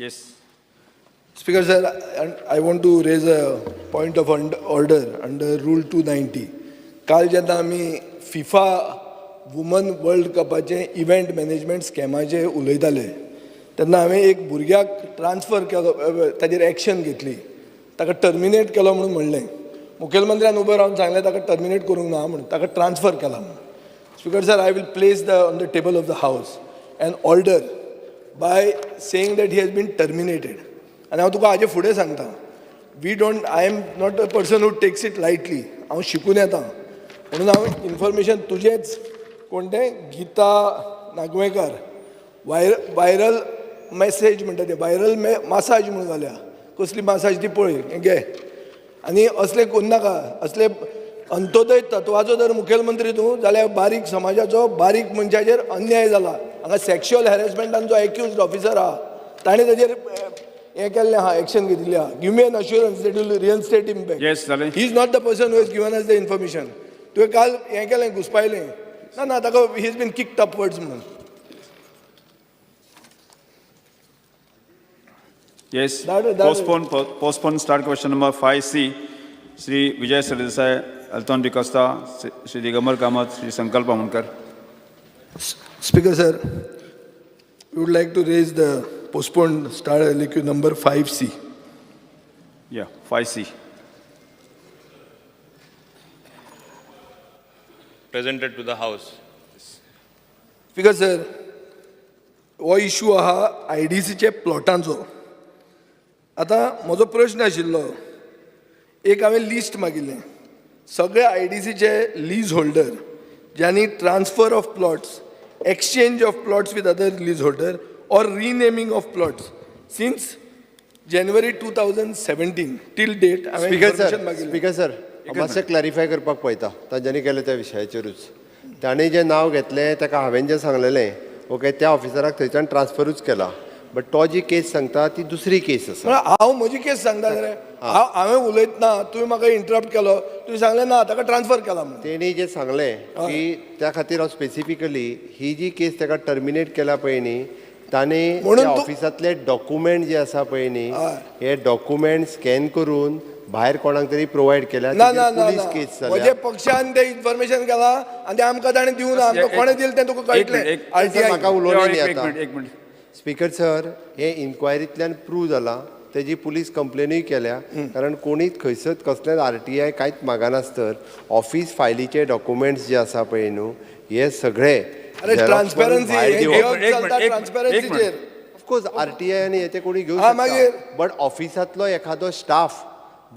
Yes. Speaker sir, I want to raise a point of order under Rule 290. काल जेन्ना आमी FIFA women world कपाचे event management स्कॅमाचे उलयताले तेन्ना हांवें एक भुरग्याक ट्रान्सफर केलो, ताजेर एक्शन घेतली, ताका टर्मिनेट केलो म्हणून म्हणलें. मुखेलमंत्र्यान उबो रावन सांगलें ताका टर्मिनेट करूंक ना म्हणून, ताका ट्रान्सफर केला म्हणून. Speaker sir, I will place on the table of the House an order by saying that he has been terminated. And हांव तुका हाजे फुडें सांगता, I am not a person who takes it lightly. हांव शिकून येता म्हणून हांव इन्फॉर्मेशन तुजेच कोण तें गीता नागवेकर वायरल मॅसेज म्हणटा तें वायरल मसाज म्हणून घाल्या. कसली मसाज ती पळय, हें घे. आनी असलें करूं नाका. असले अंत्योदय तत्वाचो जर मुखेलमंत्री तूं जाल्यार बारीक समाजाचो बारीक मनशाचेर अन्याय जाला. हांगा सेक्शुअल हॅरेसमेंटाचो एक्युज्ड ऑफिसर आहा, ताणें ताजेर हें केल्लें आहा, एक्शन घेतिल्लें आहा. Give me an assurance that will reinstate him back. Yes, darling. He is not the person who has given us the information. तुवें काल हें केलें, घुसपायलें. ना ताका he is been kicked upwards म्हणून. Yes. Postpone start question number 5C. Shri Vijay Sardesai, Alton Dicosta, Shri Digamar Kamath, Shri Sankalp Amunkar. Speaker sir, we would like to raise the postponed start LQ number 5C. Yeah, 5C. Presented to the House. Speaker sir, हो issue आहा IDCचे प्लॉटांचो. आतां म्हजो प्रश्न आशिल्लो, एक हांवें list मागिल्लें सगळे IDCचे lease holder ज्यांनी transfer of plots, exchange of plots with other lease holder or renaming of plots since January 2017 till date. Speaker sir, मातशें क्लॅरिफाय करपाक पळयता तांच्यांनी केलें त्या विशयाचेरूच. ताणें जें नांव घेतलें ताका हांवें जें सांगलेलें ओके त्या ऑफिसराक थंयच्यान ट्रान्सफरूच केला. बट तो जी केस सांगता ती दुसरी केस आसा. हांव म्हजी केस सांगता रे, हांवें उलयतना तुवें म्हाका इंटरप्ट केलो, तुवें सांगलें ना ताका ट्रान्सफर केला म्हणून. तेणी जें सांगलें की त्या खातीर हांव स्पेसिफिकली ही जी केस ताका टर्मिनेट केला पळय न्ही, ताणें त्या ऑफिसांतले डॉक्युमेंट जे आसा पळय न्ही, हे डॉक्युमेंट स्कॅन करून भायर कोणाक तरी प्रोवायड केल्या. पुलीस केस जाल्या. म्हजे पक्षान तें इन्फॉर्मेशन केलां आनी तें आमकां ताणें दिवं ना. आमकां कोणें दिलें तें तुका कळटलें. म्हाका उलोवंक न्ही एक आतां. मिनिट. स्पीकर सर, हे इन्क्वायरींतल्यान प्रूव जाला, तेजी पुलीस कंप्लेनूय केल्या. कारण कोणीच खंयसर कसलेच RTI कांयच मागनासतर ऑफिस फायलीचे डॉक्युमेंट्स जे आसा पळय न्हू, हे सगळे ट्रान्सपरन्सी ऑफकोर्स RTI आनी हेचे कोणी घेवंक शकता. बट ऑफिसांतलो एखादो स्टाफ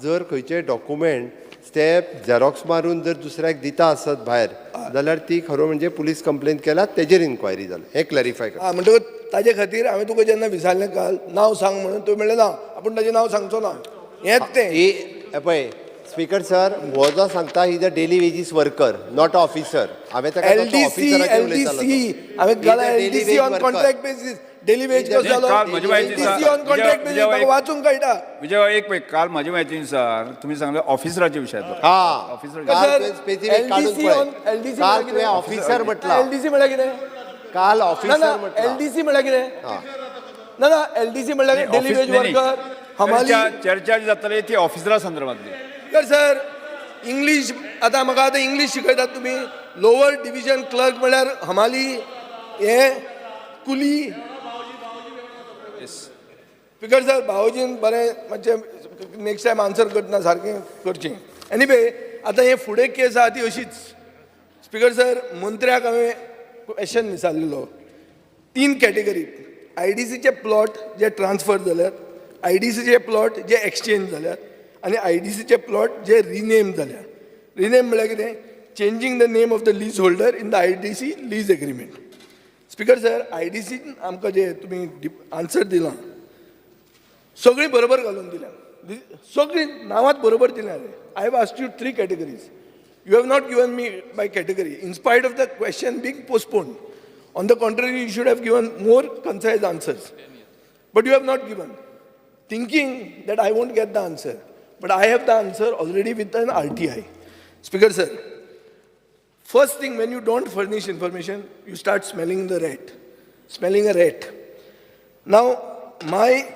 जर खंयचे डॉक्युमेंट ते झेरॉक्स मारून जर दुसऱ्याक दिता आसत भायर, जाल्यार ती खरो म्हणजे पुलीस कंप्लेन केला, तेजेर इन्क्वायरी जाली. हे क्लॅरिफाय कर. म्हणटकूच ताजे खातीर हांवें तुका जेन्ना विचारलें काल नांव सांग म्हणून, तुवें म्हणलें ना आपूण ताजें नांव सांगचो ना. हेंच तें पळय स्पीकर सर, हो जो सांगता ही the daily wages worker not officer. हांवें ताका LDC हांवें घाला LDC on contract basis. Daily wage कसो जालो, LDC ऑन कॉन्ट्रॅक्ट बेसीस म्हाका वाचूंक कळटा. विजय एक मिनिट, काल म्हजे म्हायतीनुसार तुम्ही सांगले ऑफिसराच्या विशयाचो. ऑफिसर म्हटला. LDC म्हळ्यार कितें? काल ऑफिसर म्हटला. LDC म्हळ्यार कितें? ना LDC म्हळ्यार डेली वेज वर्कर हमाली. चर्चा जी जातली ती ऑफिसरा संदर्भातली. सर इंग्लीश आतां म्हाका आतां इंग्लीश शिकयतात तुमी. लोवर डिव्हिजन क्लर्क म्हळ्यार हमाली, हे कुली. स्पीकर सर, भावजीन बरें मातशें नेक्स्ट टायम आन्सर करतना सारकें करचें. एनीवे, आतां हे फुडें केस आहा ती अशीच. स्पीकर सर, मंत्र्याक हांवें क्वेश्चन विचारलेलो 3 कॅटेगरी. IDCचे प्लॉट जे ट्रान्सफर जाल्यात, IDCचे प्लॉट जे एक्सचेंज जाल्यात, आनी IDCचे प्लॉट जे रिनेम जाल्यात. रिनेम म्हळ्यार कितें? Changing the name of the lease holder in the IDC lease agreement. Speaker sir, IDC आमकां जे तुमी आन्सर दिलां सगळीं बरोबर घालून दिल्या, सगळीं नांवांत बरोबर दिल्या. I have asked you 3 categories. You have not given me by category in spite of the question being postponed. On the contrary, you should have given more concise answers. But you have not given. Thinking that I won't get the answer. But I have the answer already with an RTI. Speaker sir, first thing, when you don't furnish information, you start smelling the rat. Smelling a rat. Now, my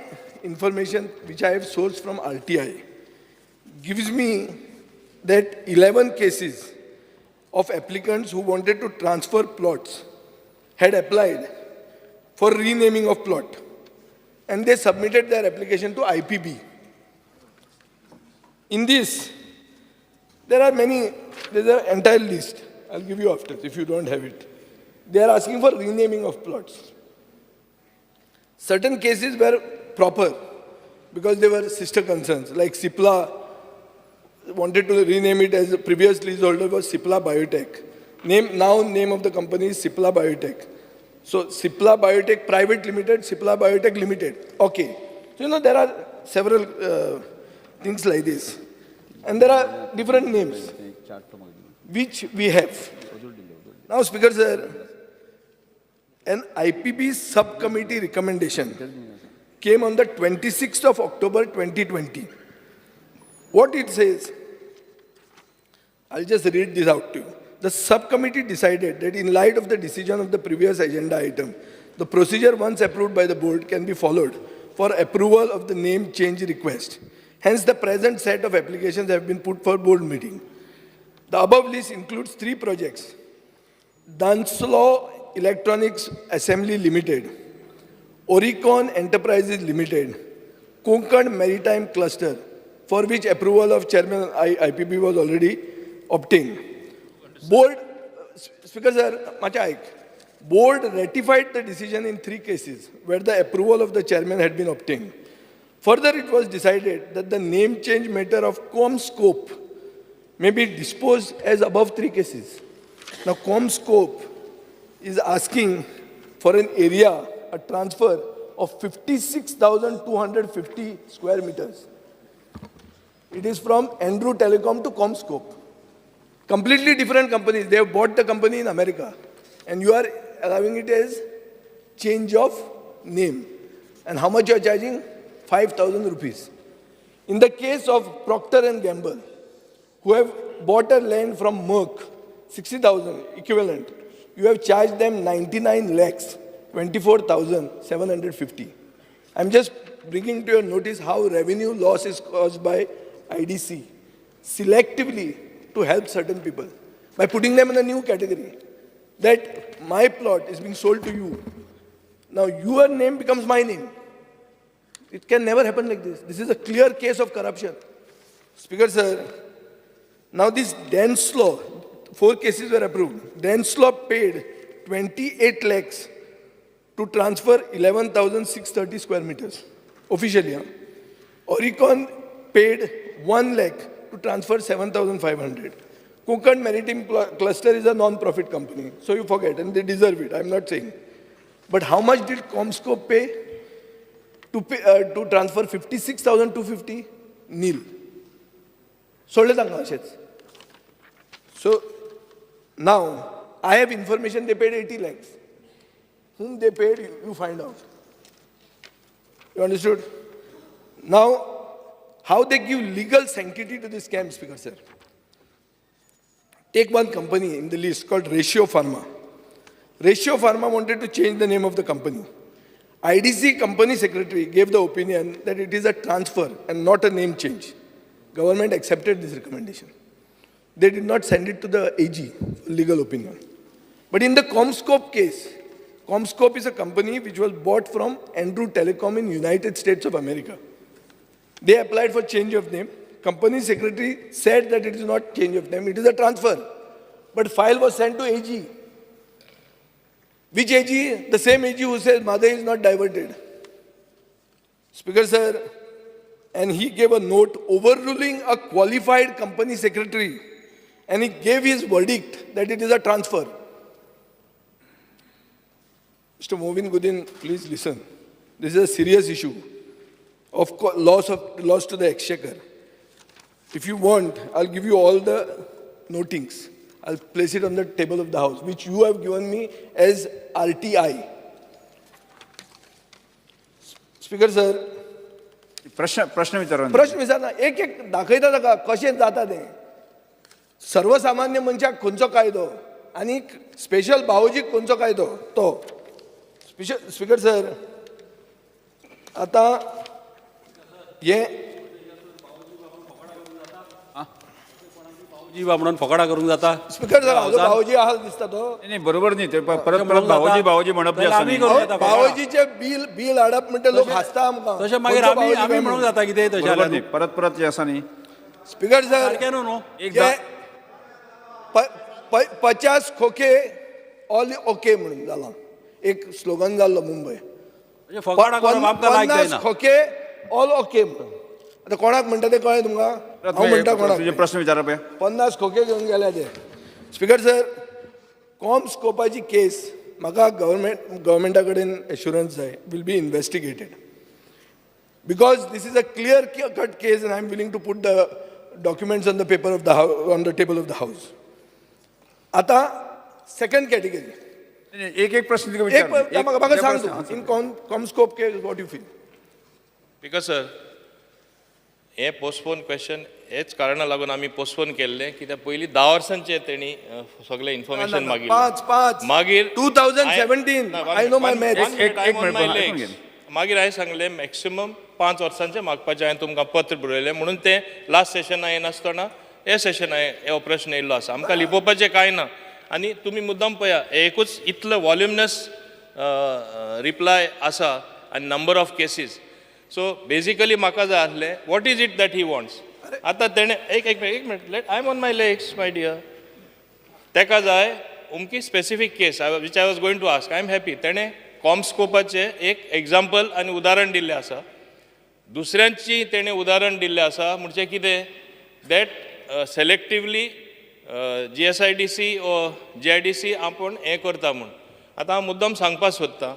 information, which I have sourced from RTI, gives me that 11 cases of applicants who wanted to transfer plots had applied for renaming of plot, and they submitted their application to IPB. In this, there are many, there's an entire list. I'll give you after if you don't have it. They are asking for renaming of plots. Certain cases were proper because they were sister concerns, like Cipla wanted to rename it as the previous leaseholder was Cipla Biotech. Name of the company is Cipla Biotech. So Cipla Biotech Private Limited, Cipla Biotech Limited. Okay. So, there are several things like this. And there are different names, which we have. Now, Speaker Sir, an IPB subcommittee recommendation came on the 26th of October 2020. What it says, I'll just read this out to you. The subcommittee decided that in light of the decision of the previous agenda item, the procedure once approved by the board can be followed for approval of the name change request. Hence, the present set of applications have been put for board meeting. The above list includes 3 projects: Dunslow Electronics Assembly Limited, Oricon Enterprises Limited, Konkan Maritime Cluster, for which approval of Chairman IPB was already obtained. Board, Speaker Sir, Board ratified the decision in 3 cases where the approval of the Chairman had been obtained. Further, it was decided that the name change matter of ComScope may be disposed as above 3 cases. Now, ComScope is asking for an area, a transfer of 56,250 square meters. It is from Andrew Telecom to ComScope. Completely different companies. They have bought the company in America. And you are allowing it as change of name. And how much you are charging? 5,000 rupees. In the case of Procter & Gamble, who have bought a land from Merck, 60,000 equivalent, you have charged them 99 lakhs, 24,750. I'm just bringing to your notice how revenue loss is caused by IDC selectively to help certain people by putting them in a new category. That my plot is being sold to you. Now your name becomes my name. It can never happen like this. This is a clear case of corruption. Speaker Sir, now this Dunslow, 4 cases were approved. Dunslow paid 28 lakhs to transfer 11,630 square meters, officially. Oricon paid 1 lakh to transfer 7,500. Konkan Maritime Cluster is a non-profit company, so you forget, and they deserve it, I'm not saying. But how much did ComScope pay to transfer 56,250? Nil. So now, I have information they paid 80 lakhs. Whom they paid, you find out. You understood? Now, how they give legal sanctity to this scam, Speaker Sir. Take one company in the list called Ratio Pharma. Ratio Pharma wanted to change the name of the company. IDC company secretary gave the opinion that it is a transfer and not a name change. Government accepted this recommendation. They did not send it to the AG, legal opinion. But in the ComScope case, ComScope is a company which was bought from Andrew Telecom in United States of America. They applied for change of name. Company secretary said that it is not change of name, it is a transfer. But file was sent to AG. Which AG? The same AG who says Mother is not diverted. Speaker Sir, and he gave a note overruling a qualified company secretary, and he gave his verdict that it is a transfer. Mr. Movin Gudin, please listen. This is a serious issue of loss to the exchequer. If you want, I'll give you all the notings. I'll place it on the table of the House, which you have given me as RTI. Speaker Sir, प्रश्न विचारा प्रश्न विचारना एक एक दाखयता ताका कशें जाता तें सर्वसामान्य मनशाक खंयचो कायदो आनी स्पेशल भावोजीक खंयचो कायदो तो स्पीकर सर आता हे जीवा म्हणून फकाडा करूंक जाता. स्पीकर सर हाजो भावजी आहा दिसता तो. नाही बरोबर नाही ते परत परत भावोजी म्हणप जे आसा आमी न्ही. करूं येता फकाडा. भावजीचे बिल हाडप म्हणटा लोक हसता आमकां. तशें मागीर खंयचो आमी भावोजी आमी काय म्हणूंक म्हणून. जाता कितें तशें बरोबर जाल्यार नाही परत परत जे आसा न्ही. स्पीकर सर सारकें न्हू न्हू. एकदा 50 खोके ऑल ओके म्हणून जाला एक स्लोगन जाल्लो मुंबय. म्हणजे फकाडा करप आमकां लायक 50 जायना. खोके ऑल ओके म्हणून. आता कोणाक म्हणटा ते कळ्ळें तुमकां. हांव म्हणटा कोणाक तुझे प्रश्न विचारा पळय. 50 खोके घेवन गेले ते. स्पीकर सर कॉमस्कोपाची केस म्हाका गव्हर्मेंटा कडेन एश्युरन्स जाय will be investigated because this is a clear cut case and I am willing to put the documents on the paper of the on the table of the house. आता second category एक प्रश्न तुका एक विचार. म्हाका सांग तूं in Comscope case what you feel. Because sir हे पोस्टपोन क्वेश्चन हेच कारणाक लागून आमी पोस्टपोन केल्ले कित्याक पयलीं 10 वर्सांचे तेणी सगळे इन्फॉर्मेशन पांच मागीर 2017 आय नो माय मॅथ्स. एक मिनिट मागीर हांवें सांगलें मॅक्सिमम 5 वर्सांचे मागपाचें हांवें तुमकां पत्र बरयलें म्हणून ते लास्ट सेशना येनासतना हे सेशन हे प्रश्न येयल्लो आसा. आमकां लिपोवपाचें कांय ना आनी तुमी मुद्दाम पळया एकूच इतलो वॉल्युमिनस रिप्लाय आसा आनी number of cases. So basically म्हाका जाय आसलें what is it that he wants. आतां तेणें एक minute let I am on my legs my dear. तेका जाय उमकी specific case which I was going to ask. I am happy तेणें कॉमस्कोपाचें एक एग्जाम्पल आनी उदाहरण दिल्लें आसा. दुसऱ्यांची तेणें उदाहरण दिल्लें आसा म्हणजे कितें दॅट सेलेक्टिवली GSIDC ओ JIDC आपूण हें करता म्हूण. आतां हांव मुद्दम सांगपाक सोदतां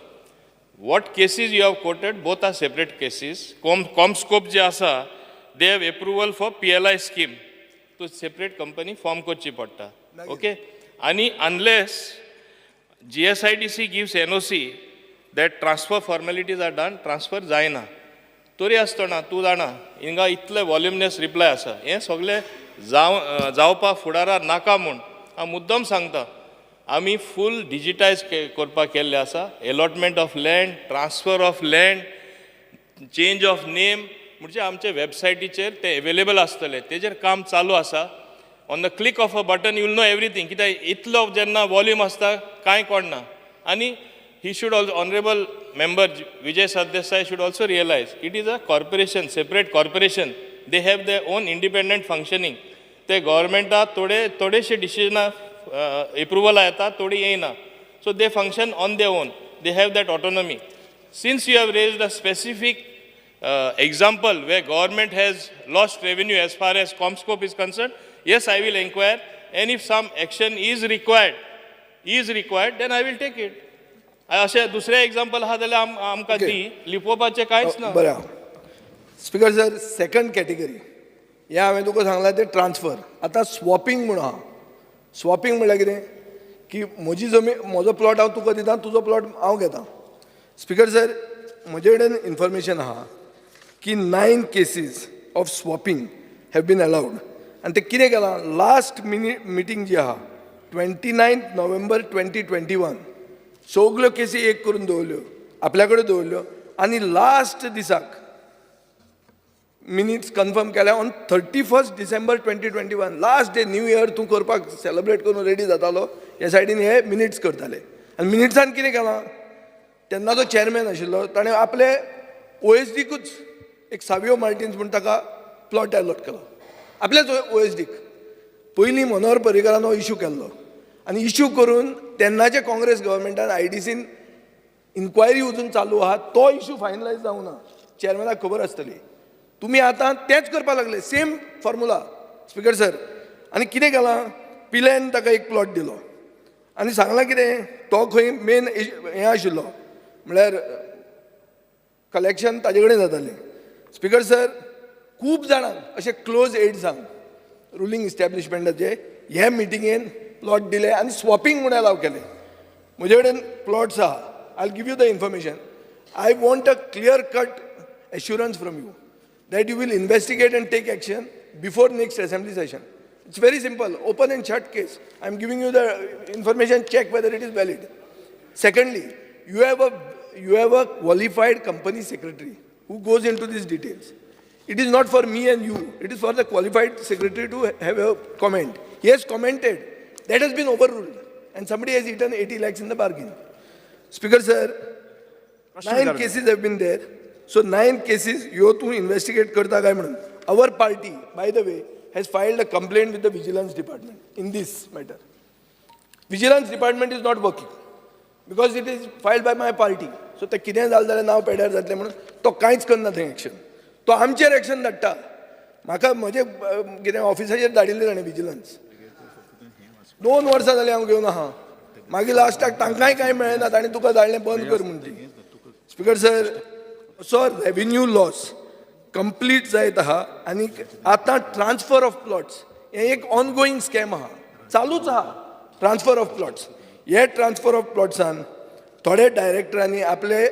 what cases you have quoted both are separate cases. Comscope जे आसा they have approval for PLI scheme तो separate company form करची पडटा. Okay आणि unless GSIDC gives NOC that transfer formalities are done transfer जायना. तरी आसतना तूं जाणा हिंगा इतले वॉल्युमिनस रिप्लाय आसा हें सगळें जावपा फुडाराक नाका म्हूण हांव मुद्दम सांगता. आमी फूल डिजिटायज करपाक केल्ले आसा. Allotment of land transfer of land change of name म्हणजे आमचे वेबसायटीचेर ते अवेलेबल आसतले तेजेर काम चालू आसा. On the click of a button you will know everything कित्याक इतलो जेन्ना वॉल्यूम आसता कांय कळना. आनी he should also honorable member Vijay Sardesai should also realize it is a corporation separate corporation. They have their own independent functioning. ते गव्हर्मेंटा थोडेशे डिसिजनां approval येता थोडी येयना. So they function on their own. They have that autonomy. Since you have raised a specific example where government has lost revenue as far as Comscope is concerned, yes, I will inquire. And if some action is required, then I will take it. अशें दुसरें example आहा जाल्यार आमकां दी लिपोवपाचें कांयच ना. बरें speaker sir second category हे हांवें तुका सांगलां ते ट्रान्सफर. आतां स्वॉपिंग म्हणून आहा. स्वॉपिंग म्हणल्यार कितें की म्हजी जमीन म्हजो प्लॉट हांव तुका दितां तुजो प्लॉट हांव घेतां. स्पीकर सर म्हजे कडेन इन्फॉर्मेशन आहा की 9 cases of swapping have been allowed. आनी ते कितें केलां लास्ट मिटींग जी आहा 29 नोव्हेंबर 2021 सगल्यो केसी एक करून दवरल्यो आपल्या कडेन दवरल्यो आनी लास्ट दिसाक मिनिट्स कन्फर्म केल्या on 31 December 2021 last day new year तूं करपाक सेलिब्रेट करून रेडी जातालो ह्या सायडीन हे मिनिट्स करताले. आनी मिनिट्सान कितें केलां तेन्ना जो चेअरमॅन आशिल्लो ताणें आपले OSDकूच एक सावियो मार्टिन्स म्हूण ताका प्लॉट अलॉट केलो आपल्याच OSDक. पयलीं मनोहर पर्रीकरान हो इशू केल्लो आनी इशू करून तेन्नाचे काँग्रेस गव्हर्मेंटान IDCन इन्क्वायरी अजून चालू आहा तो इशू फायनलायज जावं ना. चेअरमॅनाक खबर आसतली. तुमी आतां तेंच करपाक लागले सेम फॉर्मुला स्पीकर सर. आनी कितें केलां पिलेन ताका एक प्लॉट दिलो आनी सांगलां कितें तो खंय मेन हें आशिल्लो म्हळ्यार कलेक्शन ताजे कडेन जातालें. स्पीकर सर खूब जाणांक अशे क्लोज एड्सांक रुलींग इस्टॅब्लिशमेंटाचे हे मिटिंगेन प्लॉट दिले आनी स्वॉपिंग म्हणून अलाव केले. म्हजे कडेन प्लॉट्स आहा. I give you the information. I want a clear cut assurance from you that you will investigate and take action before next assembly session. It's very simple, open and shut case. I'm giving you the information, check whether it is valid. Secondly, you have a qualified company secretary. who goes into these details. It is not for me and you. It is for the qualified secretary to have a comment. He has commented. That has been overruled. And somebody has eaten 80 lakhs in the bargain. Speaker sir, 9 cases have been there. So 9 cases, you to investigate karta kai manun. Our party, by the way, has filed a complaint with the Vigilance Department in this matter. Vigilance Department is not working because it is filed by my party. So ते कितें जालें जाल्यार नांव पेड्यार जातलें म्हणून तो कांयच करना थंय एक्शन. तो आमचेर एक्शन धाडटा. म्हाका म्हजे कितें ऑफिसाचेर धाडिल्लें ताणें विजिलन्स. 2 वर्सां जालीं हांव घेवन आहा. मागीर लास्टाक तांकांय कांय मेळना ताणें तुका धाडलें बंद कर म्हणटी. Speaker sir, so revenue loss complete जायत आहा आनी आतां ट्रान्सफर ऑफ प्लॉट्स हें एक ऑनगोईंग स्कॅम आहा. चालूच आहा ट्रान्सफर ऑफ प्लॉट्स. हे ट्रान्सफर ऑफ प्लॉट्सान थोडे डायरेक्टरांनी आपले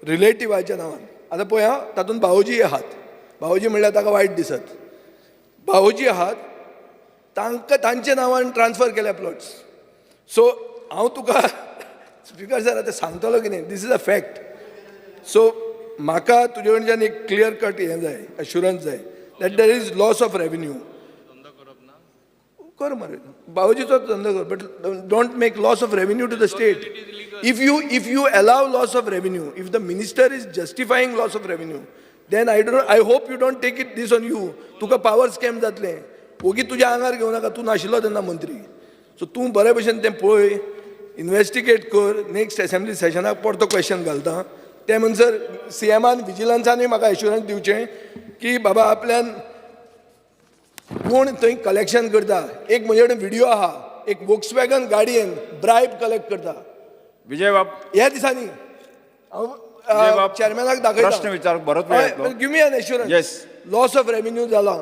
रिलेटिव्हाच्या नांवान आतां पळय हां तातूंत भावोजी आहात. भावोजी म्हणल्यार ताका वायट दिसत. भावोजी आहात तांकां तांचे नांवान ट्रान्सफर केल्या प्लॉट्स. सो हांव तुका स्पिकर सर आतां सांगतलो कितें, this is a fact. So म्हाका तुजे कडच्यान एक क्लियर कट हें जाय, अश्युरन्स जाय that there is loss of revenue. कर मरे भावजीचो धंदो कर, but don't make loss of revenue to the state. If you allow loss of revenue, if the minister is justifying loss of revenue, then I hope you don't take this on you. Tuka power scam जातले. ओगी तुज्या आंगार घेवं नाका, तूं नाशिल्लो तेन्ना मंत्री. सो तूं बरे भशेन तें पळय, इन्वेस्टिगेट कर. नेक्स्ट असेंब्ली सेशनाक परतो क्वेश्चन घालता. ते म्हणसर सीएमान विजिलन्सानूय म्हाका एश्युरन्स दिवचें की बाबा आपल्यान कोण थंय कलेक्शन करता. एक म्हजे कडेन व्हिडिओ आहा, एक वॉक्सवॅगन गाडयेन ब्रायब कलेक्ट करता. विजय बाब, ह्या दिसांनी हांव चेअरमॅनाक दाखयता. प्रश्न विचार बरोच वेळ येतलो. Give me an assurance. Loss of revenue जाला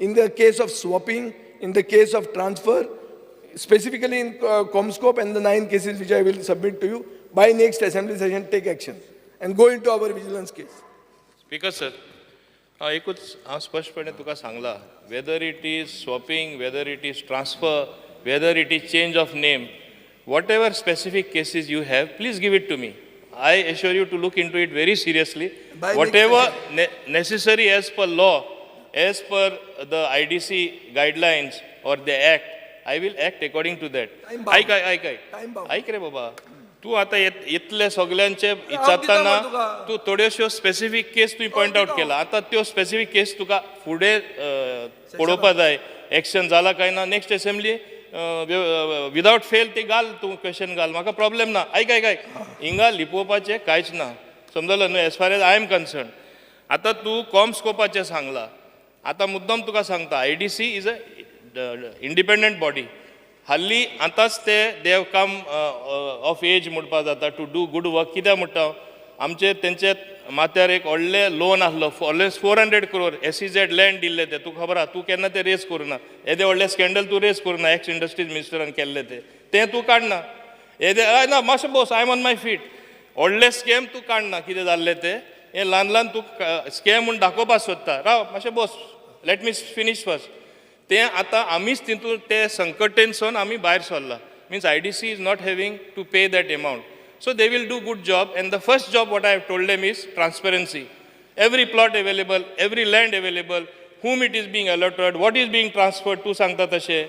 in the case of swapping, in the case of transfer, specifically in Comscope and the 9 cases which I will submit to you. By next assembly session, take action and go into our vigilance case. Speaker sir, हांव एकूच स्पश्टपणे तुका सांगला, weather it is swapping, weather it is transfer, weather it is change of name, whatever specific cases you have, please give it to me. I assure you to look into it very seriously. Whatever necessary as per law, as per the IDC guidelines or the act, I will act according to that. ऐक रे बाबा, तू आता इतले सगळ्यांचे विचारताना तू थोड्योश्यो specific केस तुवें point out केला. आता त्यो स्पेसिफिक केस तुका फुडें पळोवपा जाय, एक्शन जाला काय ना. नेक्स्ट असेंब्ली विदाउट फेल ते घाल, तूं क्वेश्चन घाल, म्हाका प्रॉब्लेम ना. ऐक हिंगा लिपोवपाचें कांयच ना, समजलो न्हू. Age far age I am concern. आतां तूं कॉमस्कोपाचें सांगलां. आतां मुद्दम तुका सांगता, IDC is a independent body. हाल्ली आतांच ते देव कम ऑफ एज म्हणपा जाता टू डू गुड वर्क. कित्याक म्हणटा, आमचे तेंचे माथ्यार एक व्हडलें लोन आसलो, ऑलवेज 400 crore SEZ लँड दिल्ले ते. तुका खबर आहा, तूं केन्ना ते रेज करुना. येदे व्हडलें स्कॅन्डल तूं रेज करुना. एक्स इंडस्ट्रीज मिनिस्टरान केल्ले तें तूं काडना. येदे ना मातशें बोस, I am on my feet. व्हडले स्कॅम तूं काडना कितें जाल्लें तें. हें ल्हान ल्हान तूं स्कॅम म्हूण दाखोवपाक सोदता. राव मातशें बोस, लेट मी फिनीश फर्स्ट. तें आतां आमीच तितून ते संकटेनसून आमी भायर सरला. Means IDC is not having to pay that amount. So they will do good job, and the first job what I have told them is transparency. Every plot available, every land available, whom it is being allotted, what is being transferred to सांगता तशें.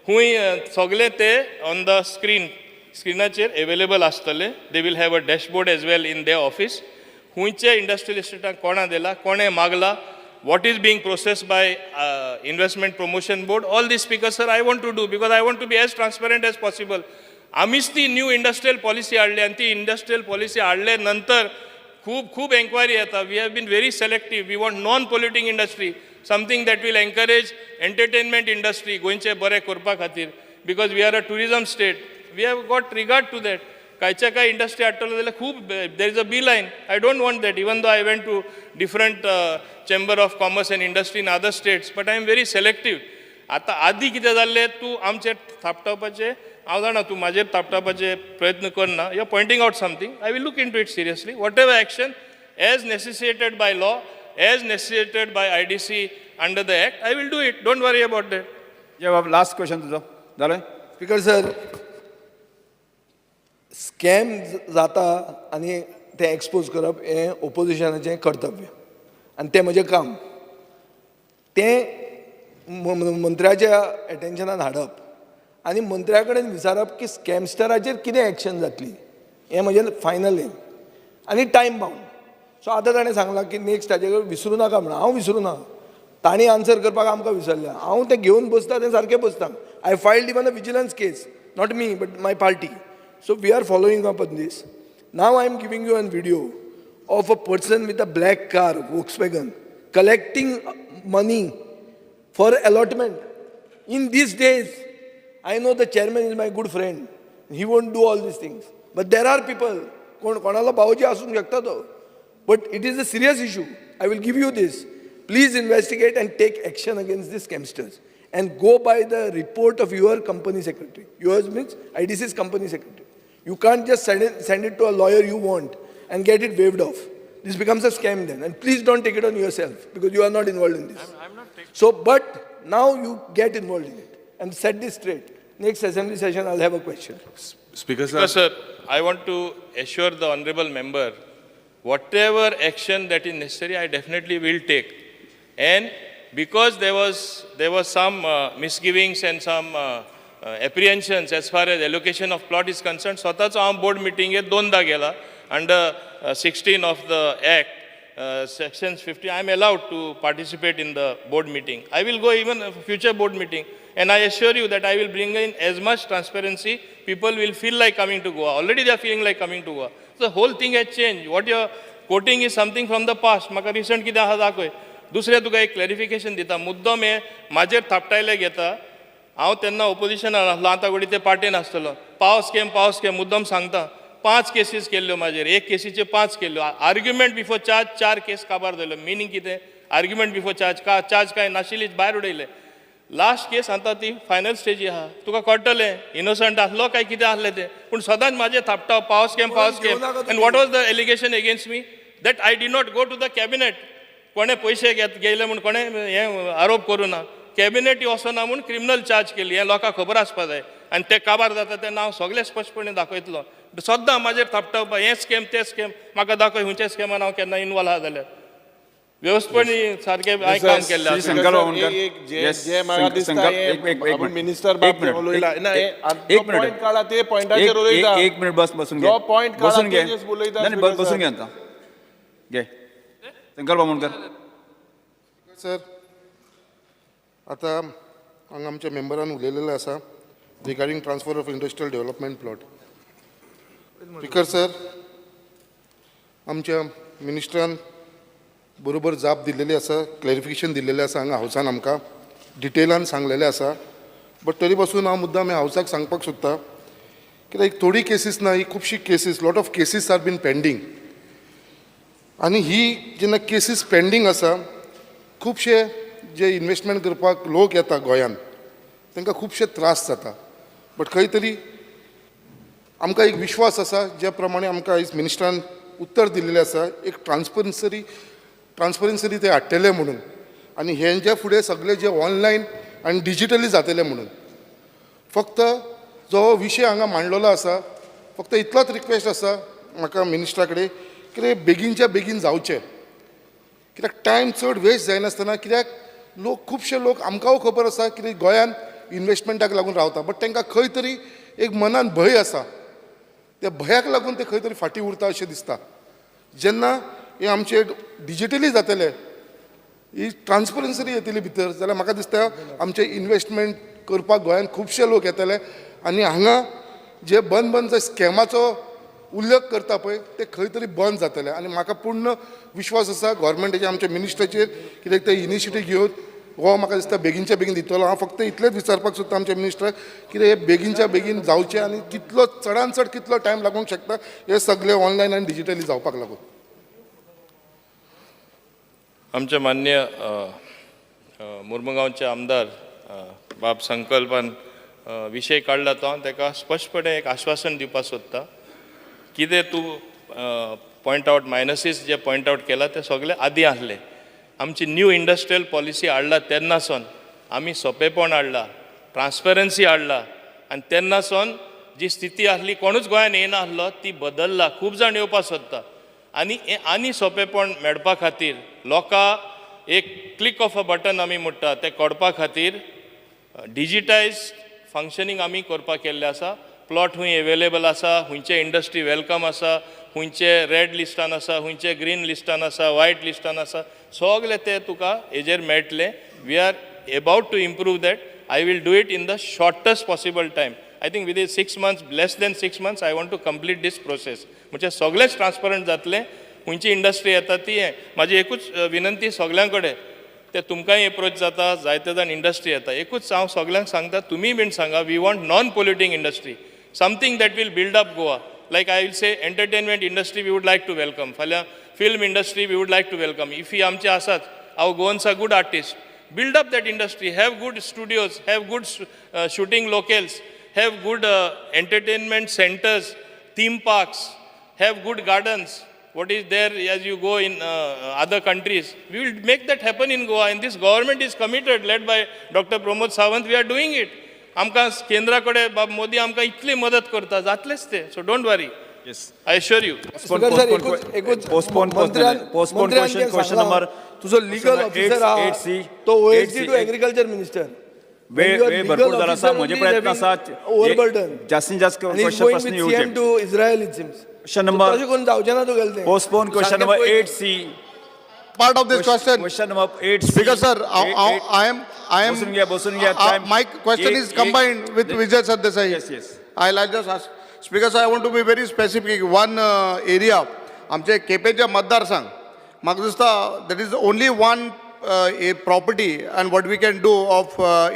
हुंय सगळे ते on the स्क्रीनाचेर available आसतले. They will have a dashboard as well in their office. हुंयचे industrial इस्टेटाक कोणा दिला, कोणे मागला, what is being processed by investment promotion board. All these speakers, sir, I want to do because I want to be as transparent as possible. आम्हीच ती new industrial policy हाडली, आणि ती इंडस्ट्रियल पॉलिसी हाडले नंतर खूप एन्क्वायरी येता. We have been very selective. We want non polluting industry, something that will encourage entertainment industry गोंयचे बरें करपा खातीर. Because we are a tourism state, we have got regard to that. कांयच्या काय इंडस्ट्री हाडटलो जाल्यार खूब there is a beeline. I don't want that, even though I went to different chamber of commerce and industry in other states, but I am very selective. आतां आदी कितें जाल्लें, तूं आमचेर थापटावपाचें, हांव जाणा तूं म्हाजेर थापटावपाचे प्रयत्न करना. You are pointing out something. I will look into it seriously. Whatever action as necessitated by law, as necessitated by IDC under the act, I will do it. Don't worry about that. जवाब last question तुझो जालें. Speaker sir, scam जाता आनी तें expose करप हें ओपोजिशनाचें कर्तव्य. आनी तें म्हजें काम तें मंत्र्याच्या एटेन्शनान हाडप आनी मंत्र्या कडेन विचारप की स्कॅमस्टराचेर कितें एक्शन जातली हें म्हजें फायनल एम आनी टायम बाउंड. सो आतां ताणें सांगलां की नेक्स्ट हाजे विसरूं नाका म्हणून. हांव विसरूं ना. तांणी आन्सर करपाक आमकां विसरल्या. हांव तें घेवन बसता तें सारकें बसता. I filed even a vigilance case, not me but my party. So we are following up on this. Now I am giving you an video of a person with a black car Volkswagen collecting money for allotment. In these days, I know the chairman is my good friend. He won't do all these things. But there are people, कोणाला भावजी असूंक शकता तो. But it is a serious issue. I will give you this. Please investigate and take action against these scamsters. And go by the report of your company secretary. Yours means IDC's company secretary. You can't just send it to a lawyer you want and get it waived off. This becomes a scam then. And please don't take it on yourself because you are not involved in this. I'm not taking. So, but now you get involved in it and set this straight. Next assembly session, I'll have a question. Speaker sir. Because, sir, I want to assure the honorable member, whatever action that is necessary, I definitely will take. And because there was some misgivings and some apprehensions as far as allocation of plot is concerned, स्वतःच हांव board meeting दोनदा गेला under 16 of the Act. Sections 50, I am allowed to participate in the board meeting. I will go even a future board meeting. And I assure you that I will bring in as much transparency. People will feel like coming to Goa. Already they are feeling like coming to Goa. So the whole thing has changed. What you are quoting is something from the past. म्हाका recent कितें आहा दाखय. दुसरें तुका एक clarification दिता. मुद्दम हें म्हाजेर थापटायले घेता. हांव तेन्ना ओपोजिशनान आसलो, आतां घडी ते पार्टीन आसतलो. पावस स्कॅम मुद्दम सांगता. 5 केसीस केल्ल्यो म्हाजेर, एक केसीचे 5 केल्ल्यो. आर्ग्युमेंट बिफोर चार्ज 4 केस काबार जाल्यो. मिनींग कितें? आर्ग्युमेंट बिफोर चार्ज काय नाशिल्ली, भायर उडयले. लास्ट केस आतां ती फायनल स्टेजी आहा. तुका कळटलें इनोसंट आसलो काय कितें आसलें तें. पूण सदांच म्हाजेर थापटाव पावस scam. And what was the allegation against me? That I did not go to the cabinet. कोणे पयशे गेले म्हूण कोणे हें आरोप करूं ना. कॅबिनेट वचना म्हूण क्रिमिनल चार्ज केली. हें लोकांक खबर आसपा जाय. आनी ते काबार जाता तेन्ना हांव सगळें स्पश्टपणे दाखयतलो. सद्दां म्हाजेर थापटावपा हें स्कॅम तें स्कॅम. म्हाका दाखय खंयच्या स्कॅमान हांव केन्ना इनवॉल्व आहा जाल्यार. व्यवस्थपणे सारकें हांवें काम केल्लें आसा. संकल्प बावनकर. जे म्हाका दिसता आपण मिनिस्टर बाब उलयला ना एक मिनिट पॉइंट काढा ते पॉइंटाचेर उलयता. एक मिनिट बसून घे. जो पॉइंट काढा बसून घे. तेजेर उलयता. नाही बसून घे आता. घे संकल्प बावनकर. सर आता हांगा आमच्या मेंबरान उलयलेलें आसा regarding transfer of industrial development plot. Speaker sir, आमच्या मिनिस्टरान बरोबर जाप दिल्लेली आसा, क्लॅरिफिकेशन दिल्लेलें आसा हांगा हावसान आमकां डिटेलान सांगलेलें आसा. बट तरी पासून हांव मुद्दाम हावसाक सांगपाक सोदता कित्याक थोडी केसीस ना, ही खुबशी cases, lot of cases are been pending. आनी ही जेन्ना केसीस पेंडींग आसा, खुबशे जे इन्वेस्टमेंट करपाक लोक येता गोंयान तांकां खुबशे त्रास जाता. बट खंय तरी आमकां एक विश्वास आसा ज्या प्रमाणे आमकां आयज मिनिस्टरान उत्तर दिल्लेलें आसा, एक ट्रान्सपरन्सी ते हाडटले म्हणून. आनी हेंच्या फुडें सगळें जे ऑनलायन आनी डिजिटली जातलें म्हणून. फक्त जो विशय हांगा मांडलेलो आसा, फक्त इतलोच रिक्वेस्ट आसा म्हाका मिनिस्टरा कडेन कितें बेगीनच्या बेगीन जावचें. कित्याक टायम चड वेस्ट जायनासतना, कित्याक खुबशे लोक आमकांय खबर आसा कितें गोंयान इन्वेस्टमेंटाक लागून रावता. बट तांकां खंय तरी एक मनान भंय आसा. त्या भंयाक लागून ते खंय तरी फाटीं उरता अशें दिसता. जेन्ना हे आमचे डिजिटली जातले, ही ट्रान्सपरन्सी येतली भितर, जाल्यार म्हाका दिसता आमचे इन्वेस्टमेंट करपाक गोंयान खुबशे लोक येतले. आनी हांगा जे बंद जे स्कॅमाचो उल्लेख करता पळय ते खंय तरी बंद जातले. आनी म्हाका पूर्ण विश्वास आसा गव्हर्मेंटाचेर, आमच्या मिनिस्टराचेर, कित्याक ते इनिशिएटीव घेवन हो म्हाका दिसता बेगीनच्या बेगीन दितलो. हांव फक्त इतलेंच विचारपाक सोदता आमच्या मिनिस्टराक कितें हे बेगीनच्या बेगीन जावचें आनी कितलो चडान चड कितलो टायम लागूंक शकता हे सगळें ऑनलायन आनी डिजिटली जावपाक लागून. आमचे मान्य मुर्मुगांवचे आमदार बाब संकल्पान विशय काडला तो हांव ताका स्पश्टपणे एक आश्वासन दिवपाक सोदता. कितें तूं पॉयंट आउट मायनसीस जे पॉयंट आउट केला ते सगळे आदी आसले. आमची न्यू इंडस्ट्रियल पॉलिसी हाडला तेन्नासून आमी सोंपेपण हाडला, ट्रान्सपरन्सी हाडला. आनी तेन्नासून जी स्थिती आसली, कोणूच गोंयान येना आसलो, ती बदलला. खूब जाण येवपाक सोदता. आनी हें आनी सोंपेपण मेळपा खातीर लोकां एक क्लिक ऑफ अ बटन आमी म्हणटा तें करपा खातीर डिजिटायज फंक्शनींग आमी करपाक केल्लें आसा. प्लॉट हूंय एवेलेबल आसा, हुंयचे इंडस्ट्री वेलकम आसा, हुंयचे रेड लिस्टान आसा, हुंयचे ग्रीन लिस्टान आसा, व्हायट लिस्टान आसा, सगळे ते तुका हेजेर मेळटले. We are about to improve that. I will do it in the shortest possible time. I think within 6 months, less than 6 months, I want to complete this process. म्हणजे सगळेच ट्रान्सपरंट जातले. खंयची इंडस्ट्री येता ती म्हाजी एकूच विनंती सगळ्यां कडेन, ते तुमकांय एप्रोच जाता, जायते जाण इंडस्ट्री येता. एकूच हांव सगळ्यांक सांगता, तुमी बीन सांगा, we want non polluting industry, something that will build up Goa. Like I will say entertainment industry we would like to welcome. फाल्यां film industry we would like to welcome. If ही आमचे आसात, our Goans are good artist. Build up that industry, have good studios, have good shooting locales, have good entertainment centers, theme parks, have good gardens. What is there as you go in other countries? We will make that happen in Goa, and this government is committed, led by Dr. Pramod Sawant. We are doing it. आमकां केंद्रा कडेन बाब मोदी आमकां इतली मदत करता, जातलेच ते. So don't worry. Yes. I assure you. Postpone question number. तुझो legal officer आहा तो OSD टू एग्रीकल्चर मिनिस्टर. वेळ भरपूर जाला आसा. म्हजे प्रयत्न आसात ओव्हरबर्डन जास्तीत जास्त क्वेश्चन प्रश्न येवचे. CM to Israel it seems. Question number तशें करून जावचें ना तुगेलें तें. Postpone question number 8C. Part of this question. Question number 8C. Speaker sir, I am. बसून घ्या. My question is combined with Vijay Sardesai. Yes. I'll just ask. Speaker sir, I want to be very specific. One area, आमचे केपेंच्या मतदारसंघ, म्हाका दिसता that is only one a property and what we can do of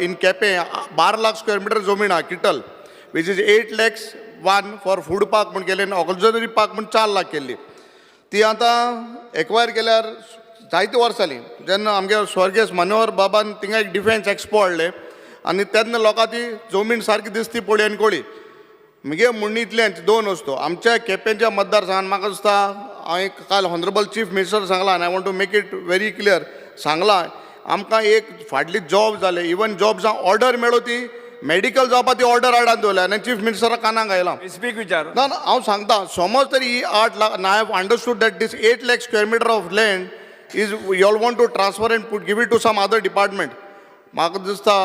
in Kepe 12 lakh square meter जमीन हा kettle, which is 8 lakhs one for food park म्हण केले आनी auxiliary park म्हण 4 लाख केल्ली. ती आतां एक्वायर केल्यार जायती वर्सां जालीं. जेन्ना आमगे स्वर्गीय मनोहर बाबान थिंगा एक डिफेन्स एक्सपो हाडले आनी तेन्ना लोकां ती जमीन सारकी दिसती पळय आनी कोळी. म्हगे म्हणणी इतलेंच, दोन वस्तू. आमच्या केपेंच्या मतदारसंघात म्हाका दिसता, हांवें काल ऑनरेबल चीफ मिनिस्टर सांगला आनी I want to make it very clear, सांगला आमकां एक फाटली जॉब जाले, इवन जॉब जावं ऑर्डर मेळो ती मेडिकल जावपा ती ऑर्डर हाडान दवरल्या आनी चीफ मिनिस्टरा कानाक घायला. स्पीक विचार. ना हांव सांगता, समज तरी ही 8 lakh, I have understood that this 8 lakh square meter of land is you all want to transfer and give it to some other department. म्हाका दिसता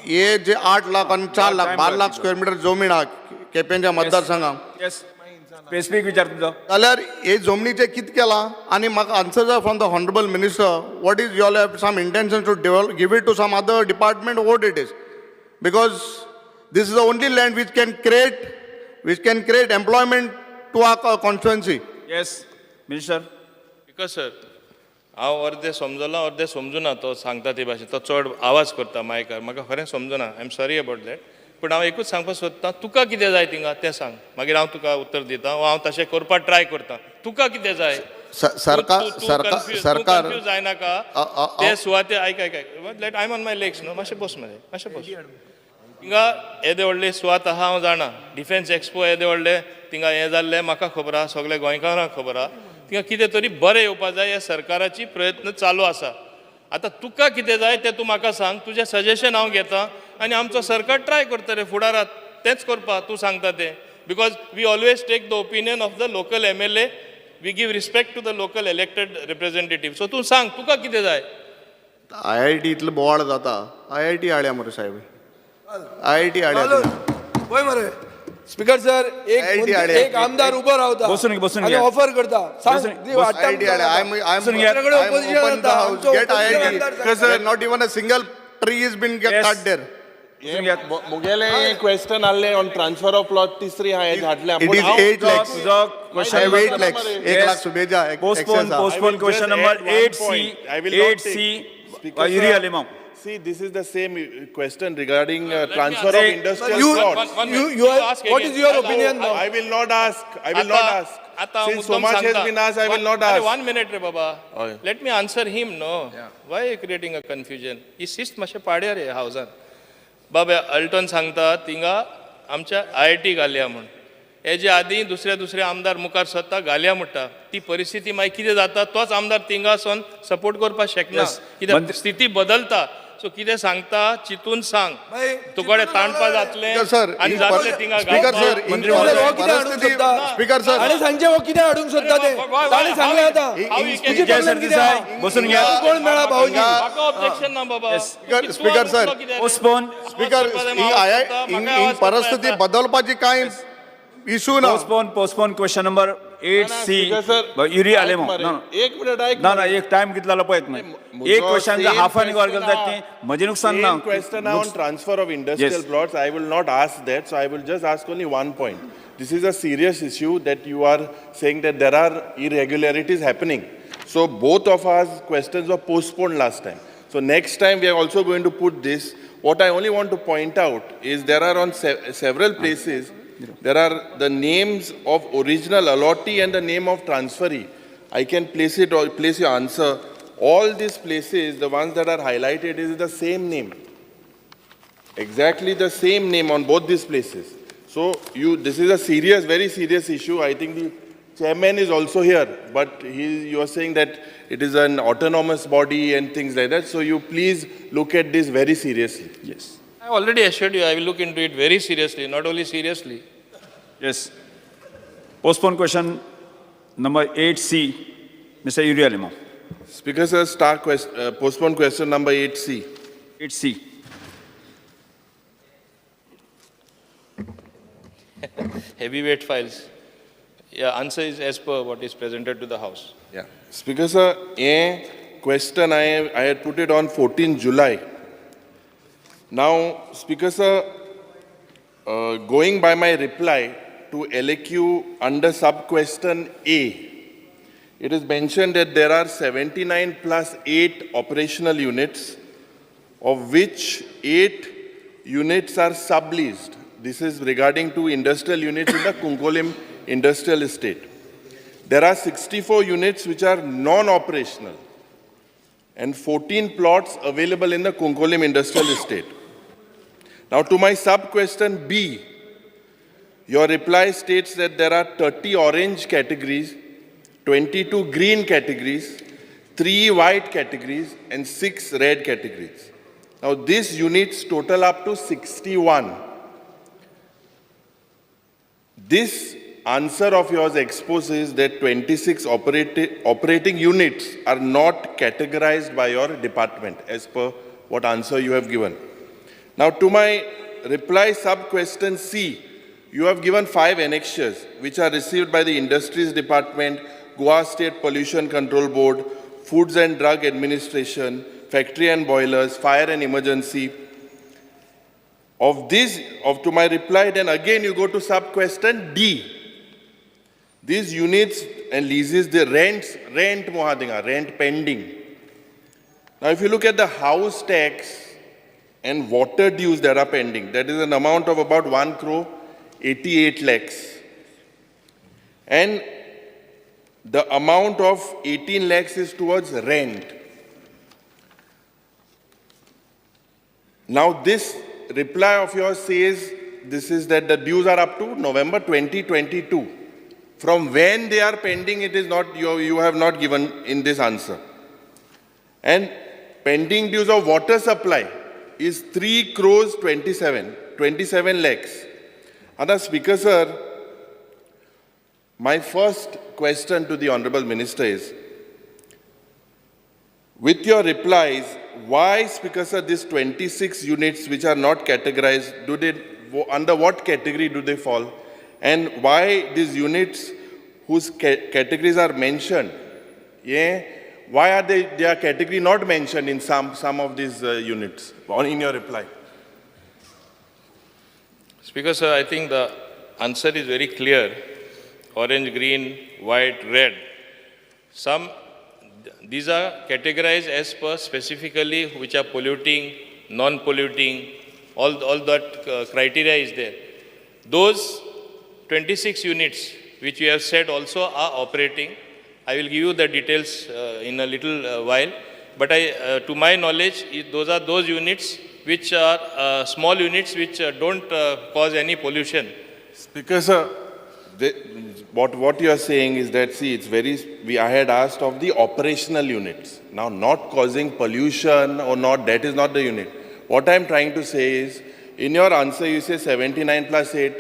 हे जे 8 लाख आनी 4 लाख 12 लाख स्क्वेअर मिटर जमीन आहा केपेंच्या मतदारसंघात, स्पेसिफिक विचार तुमचो. जाल्यार हे जमनीचे कितें केलां आनी म्हाका आन्सर जाय from the honourable minister, what is your have some intention to develop give it to some other department, what it is, because this is the only land which can create employment to our constituency. Yes, Minister. Because sir, हांव अर्दे समजलो अर्दे समजुना तो सांगता ते भाशेन, तो चड आवाज करता मायकार, म्हाका खरें समजुना. I am sorry about that. पूण हांव एकूच सांगपाक सोदतां, तुका कितें जाय थिंगा तें सांग, मागीर हांव तुका उत्तर दितां, वा हांव तशें करपाक ट्राय करतां. तुका कितें जाय? सरकार कन्फ्यूज जायनाका ते सुवाते. आयक let I am on my legs न्हू, मातशें बस मरे, मातशें बस. थिंगा येदे व्हडले सुवात आहा, हांव जाणा. डिफेन्स एक्सपो येदे व्हडले थिंगा हें जाल्लें म्हाका खबर आहा, सगळे गोंयकारांक खबर आहा. थिंगा कितें तरी बरें येवपाक जाय, हे सरकाराची प्रयत्न चालू आसा. आतां तुका कितें जाय तें तूं म्हाका सांग, तुजें सजेशन हांव घेतां आनी आमचो सरकार ट्राय करता रे फुडारात तेंच करपाक तूं सांगता तें. Because we always take the opinion of the local MLA, we give respect to the local elected representative. So तूं सांग तुका कितें जाय. IIT इतलो बोवाळ जाता, IIT हाडया मरे साहेब, IIT हाडया. पळय मरे स्पीकर सर, एक आमदार उबो रावता आनी ऑफर करता, सांग not even a single tree is been cut there. मुगेले क्वेश्चन आले ऑन ट्रान्सफर ऑफ प्लॉट तिसरी हांवें धाडल्या. इट इज 8 lakhs. 8 lakhs. 1 लाख सुबेजा. Postpone question number 8C. See, this is the same question regarding transfer of industrial plots. What is your opinion now? I will not ask. Since so much has been asked, I will not ask. 1 minute रे बाबा. Let me answer him, no? Why are you creating a confusion? ही शिस्त मातशें पाड्या रे हावजान. बाबा Alton सांगता थिंगा आमच्या IIT घालया म्हण. हेजे आदीं दुसरे आमदार मुखार सरता घालया म्हणटा. ती परिस्थिती मागीर कितें जाता, तोच आमदार थिंगा वचोन सपोर्ट करपाक शकना, कित्याक स्थिती बदलता. सो कितें सांगता चितून सांग मागीर तुकडे ताणपा जातले स्पीकर सर, आनी ही जातले थिंगा स्पीकर सर, गावपा. मंत्री हो महोदय, कितें हाडूंक परिस्थिती- सोदता? स्पीकर सर, ताणे सांगचे हो कितें हाडूंक सोदता ते ताणे सांगले आतां तुजी विजय problem कितें आहा? सरदेसाई बसून घ्या. कोण मेळा भाऊजी म्हाका ऑब्जेक्शन ना बाबा speaker- speaker sir, postpone speaker ही परिस्थिती बदलपाची कांय इशू ना. Postpone question number 8C Yuri आले मग एक मिनिट ऐक ना एक टाइम कितला पळयत नाही एक क्वेश्चन हाफ एन वर केलं जाते म्हजे नुकसान ना Same question on transfer of industrial Yes. plots. I will not ask that, so I will just ask only one point. This is a serious issue that you are saying that there are irregularities happening. So both of our questions were postponed last time. So next time we are also going to put this. What I only want to point out is there are on several places, there are the names of original allottee and the name of transferee. I can place it or place your answer. All these places, the ones that are highlighted, is the same name. Exactly the same name on both these places. So this is a serious, very serious issue. I think the chairman is also here, but you are saying that it is an autonomous body and things like that. So you please look at this very seriously. Yes. I already assured you I will look into it very seriously, not only seriously. Yes. Postpone question number 8C, Mr. Yuri Alimo. Speaker sir, postpone question number 8C. 8C. Heavyweight files. Yeah, answer is as per what is presented to the House. Yeah. Speaker sir, a question I had put it on 14 July. Now, Speaker sir, going by my reply to LAQ under sub-question A, it is mentioned that there are 79 plus 8 operational units, of which 8 units are subleased. This is regarding to industrial units in the Kunkolim industrial estate. There are 64 units which are non-operational and 14 plots available in the Kunkolim industrial estate. Now to my sub-question B, your reply states that there are 30 orange categories, 22 green categories, 3 white categories, and 6 red categories. Now these units total up to 61. This answer of yours exposes that 26 operating units are not categorized by your department as per what answer you have given. Now to my reply sub-question C, you have given 5 annexures which are received by the Industries Department, Goa State Pollution Control Board, Foods and Drug Administration, Factory and Boilers, Fire and Emergency. To my reply, then again you go to sub-question D. These units and leases, the rent mohadinga, rent pending. Now if you look at the house tax and water dues that are pending, that is an amount of about 1 crore 88 lakhs. And the amount of 18 lakhs is towards rent. Now this reply of yours says that the dues are up to November 2022. From when they are pending, it is not, you have not given in this answer. And pending dues of water supply is 3 crores 27 lakhs. And Speaker sir, my first question to the Honorable Minister is, with your replies, why, Speaker sir, these 26 units which are not categorized, under what category do they fall? And why these units whose categories are mentioned, why are their category not mentioned in some of these units, in your reply? Speaker sir, I think the answer is very clear. Orange, green, white, red. These are categorized as per specifically which are polluting, non-polluting, all that criteria is there. Those 26 units which you have said also are operating. I will give you the details in a little while. But to my knowledge, those are those units which are small units which don't cause any pollution. Speaker sir, what you are saying is that, see, I had asked of the operational units. Now, not causing pollution or not, that is not the unit. What I'm trying to say is, in your answer, you say 79 plus 8,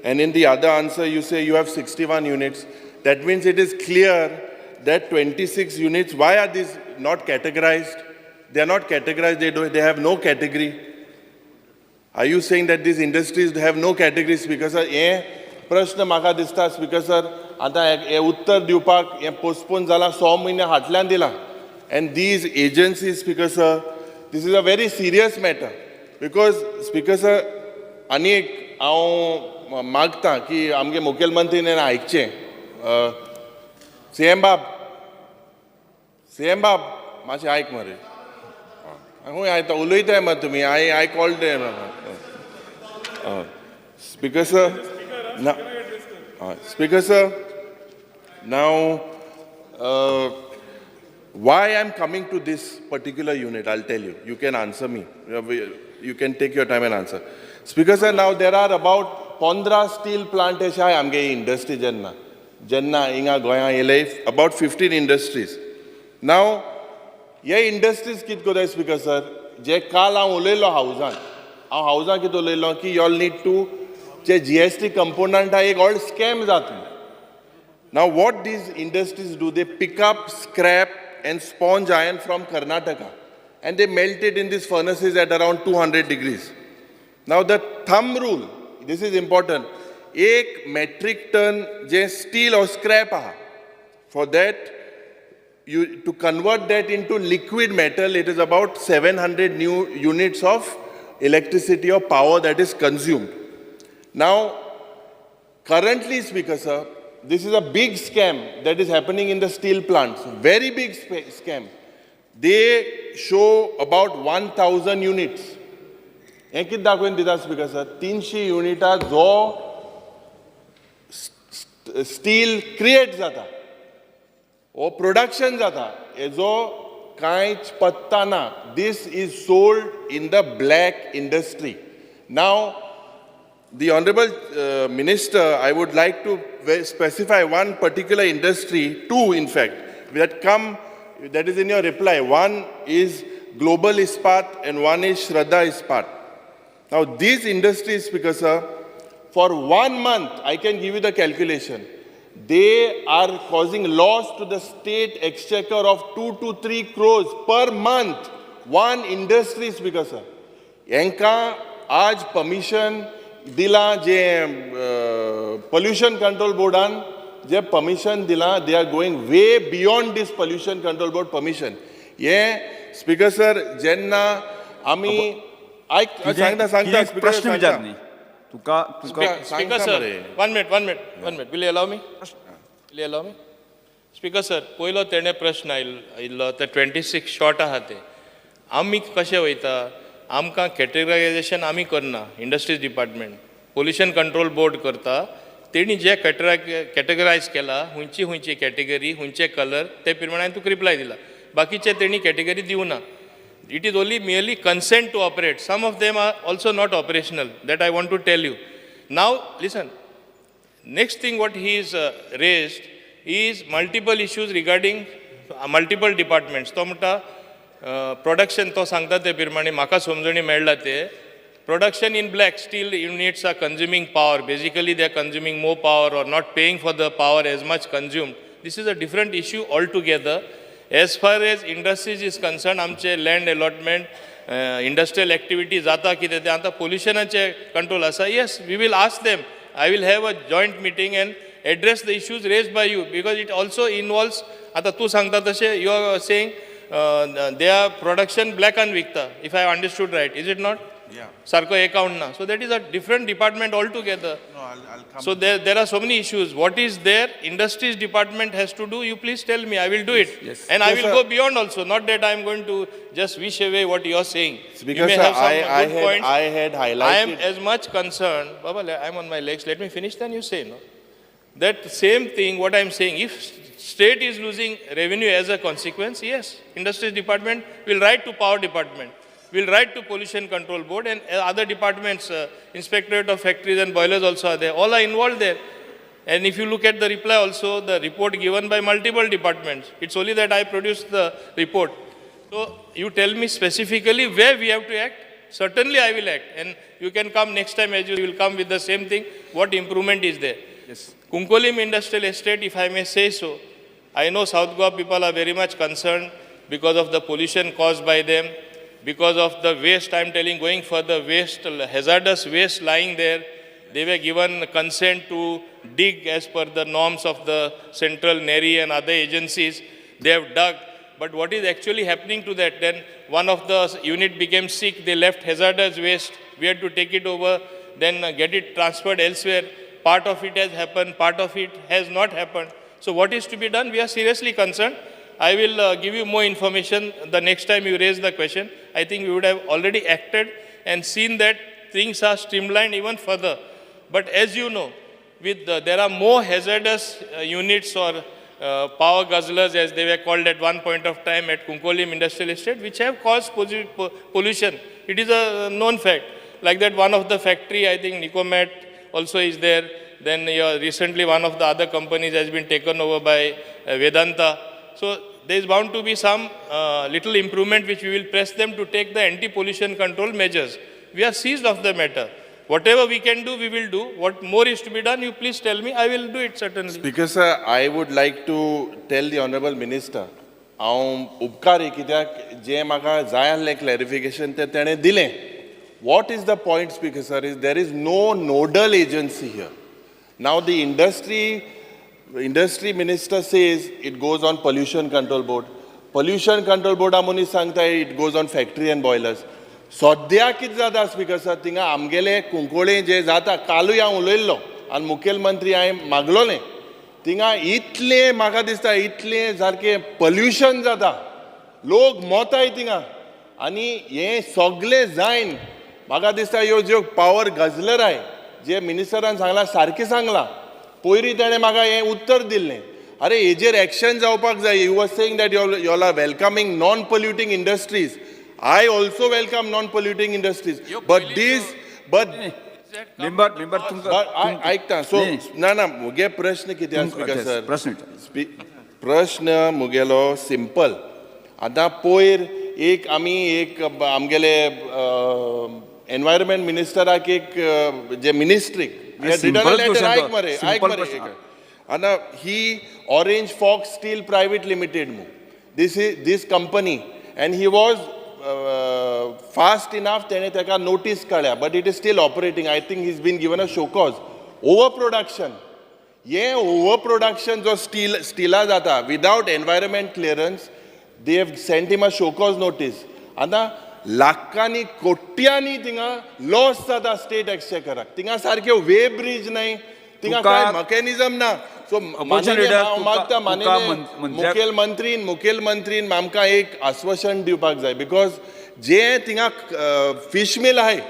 and in the other answer, you say you have 61 units. That means it is clear that 26 units, why are these not categorized? They are not categorized, they have no category. Are you saying that these industries have no categories? Because प्रश्न म्हाका दिसता speaker sir आतां हे उत्तर दिवपाक हें postpone जालां 6 म्हयने फाटल्यान दिलां end these agencies speaker sir this is a very serious matter because speaker sir आनी एक हांव मागतां की आमगे मुखेलमंत्रीन आयकचें सीएम बाब मातशें आयक मरे खूंय आयता उलयताय मरे तुमी I called speaker sir Now, Speaker sir, now why I'm coming to this particular unit, I'll tell you. You can answer me. You can take your time and answer. Speaker sir, now there are about 15 steel plant amge industry jenna inga Goan yele about 15 industries. Now, ye industries kit koday Speaker sir, je kal ha ulelo housean kit ulelo ki you all need to जे GST component है एक all scam जाते हैं. Now what these industries do, they pick up scrap and sponge iron from Karnataka and they melt it in these furnaces at around 200 degrees. Now the thumb rule, this is important, एक metric ton जे steel or scrap है, for that to convert that into liquid metal, it is about 700 new units of electricity or power that is consumed. Now, currently, Speaker sir, this is a big scam that is happening in the steel plants, very big scam. They show about 1,000 units. हें कितें दाखोवन दिता Speaker sir, 300 युनिटां जो steel create जाता ओ production जाता हेजो कांयच पत्ता ना. This is sold in the black industry. Now, the Honorable Minister, I would like to specify one particular industry, two in fact, that is in your reply. One is Global Ispat and one is Shraddha Ispat. Now these industries, Speaker sir, for 1 month, I can give you the calculation, they are causing loss to the state exchequer of 2 to 3 crores per month. One industry, Speaker sir. Yanka आज permission दिला जे pollution control boardan जे permission दिला, they are going way beyond this pollution control board permission. ये Speaker sir, जेन्ना आमी सांगता प्रश्न विचार न्ही तुका Speaker sir, 1 minute, will you allow me? Speaker sir, पयलो तेणे प्रश्न आयिल्लो ते 26 शॉर्ट आहा ते आमी कशें वयता आमकां कॅटेगरायजेशन आमी करना industries department pollution control board करता तेणी जे कॅटेगरायज केला हुंयची कॅटेगरी हुंयचे कलर ते प्रमाणे तुका रिप्लाय दिला बाकीचे तेणी कॅटेगरी दिवना it is only merely consent to operate some of them are also not operational that I want to tell you now listen next thing what he is raised is multiple issues regarding multiple departments. तो म्हणटा production तो सांगता ते प्रमाणे म्हाका समजणी मेळ्ळा ते production in black steel units are consuming power basically they are consuming more power or not paying for the power as much consumed this is a different issue altogether as far as industries is concern आमचे land allotment industrial activity जाता कितें तें आतां पोल्युशनाचे control आसा yes we will ask them I will have a joint meeting and address the issues raised by you because it also involves आता तू सांगता तशें you are saying they are production black and विकता if I have understood right is it not सारको account ना so that is a different department altogether I'll come so there are so many issues what is there industries department has to do you please tell me I will do it and I will go beyond also not that I am going to just wish away what you are saying because you may have some good points I had highlighted I am as much concerned Baba I am on my legs let me finish then you say no that same thing what I am saying if state is losing revenue as a consequence yes industries department will write to power department will write to pollution control board and other departments inspectorate of factories and boilers also are there all are involved there And if you look at the reply also, the report given by multiple departments, it's only that I produced the report. So you tell me specifically where we have to act. Certainly I will act. And you can come next time as you will come with the same thing. What improvement is there? Yes. Kunkolim Industrial Estate, if I may say so, I know South Goa people are very much concerned because of the pollution caused by them, because of the waste, I'm telling, going further, waste, hazardous waste lying there. They were given consent to dig as per the norms of the Central, NERI and other agencies. They have dug. But what is actually happening to that? Then one of the unit became sick. They left hazardous waste. We had to take it over, then get it transferred elsewhere. Part of it has happened, part of it has not happened. So what is to be done? We are seriously concerned. I will give you more information the next time you raise the question. I think we would have already acted and seen that things are streamlined even further. But as you know, with there are more hazardous units or power guzzlers, as they were called at one point of time at Kunkolim Industrial Estate, which have caused pollution. It is a known fact. Like that, one of the factory, I think Nicomet also is there. Then recently one of the other companies has been taken over by Vedanta. So there is bound to be some little improvement which we will press them to take the anti-pollution control measures. We are seized of the matter. Whatever we can do, we will do. What more is to be done, you please tell me. I will do it certainly. Speaker sir, I would like to tell the Honorable Minister, हांव उपकारी कित्याक जे म्हाका जाय आसलें clarification ते तेणें दिलें. What is the point, Speaker sir, is there is no nodal agency here. Now the industry minister says it goes on pollution control board. Pollution control board amoni sangta it goes on factory and boilers. सद्या कितें जाता speaker sir थिंगा आमगेले कुंकोळें जे जाता कालूय हांव उलयल्लो आनी मुखेलमंत्री हांवें मागलोलें थिंगा इतलें म्हाका दिसता इतलें सारकें पोल्युशन जाता लोक मोताय थिंगा आनी हें सगळें जायन म्हाका दिसता ह्यो ज्यो पावर गजलर आय जे मिनिस्टरान सांगलां सारकें सांगलां पयलीं ताणें म्हाका हें उत्तर दिल्लें अरे हेजेर एक्शन जावपाक जाय you were saying that you are welcoming non polluting industries I also welcome non-polluting industries, but member ऐकता so ना मुगे प्रश्न कितें आसा स्पीकर सर प्रश्न मुगेलो सिंपल आतां पयर एक आमी एक आमगेले एनवायरमेंट मिनिस्टराक एक जे मिनिस्ट्रीक आतां ही Orange Fox Steel Private Limited this company and he was fast enough तेणे तेका notice काडल्या but it is still operating. I think he's been given a show cause. Overproduction. ये overproduction जो स्टीला जाता without environment clearance they have sent him a show cause notice. आता लाखांनी कोट्यांनी थिंगा लॉस जाता स्टेट एक्सचेकराक थिंगा सारके वे ब्रिज नाही थिंगा काय मेकॅनिझम ना सो मागता मुखेलमंत्रीन आमकां एक आश्वासन दिवपाक जाय बिकॉज जे थिंगा फिश मिल आहाय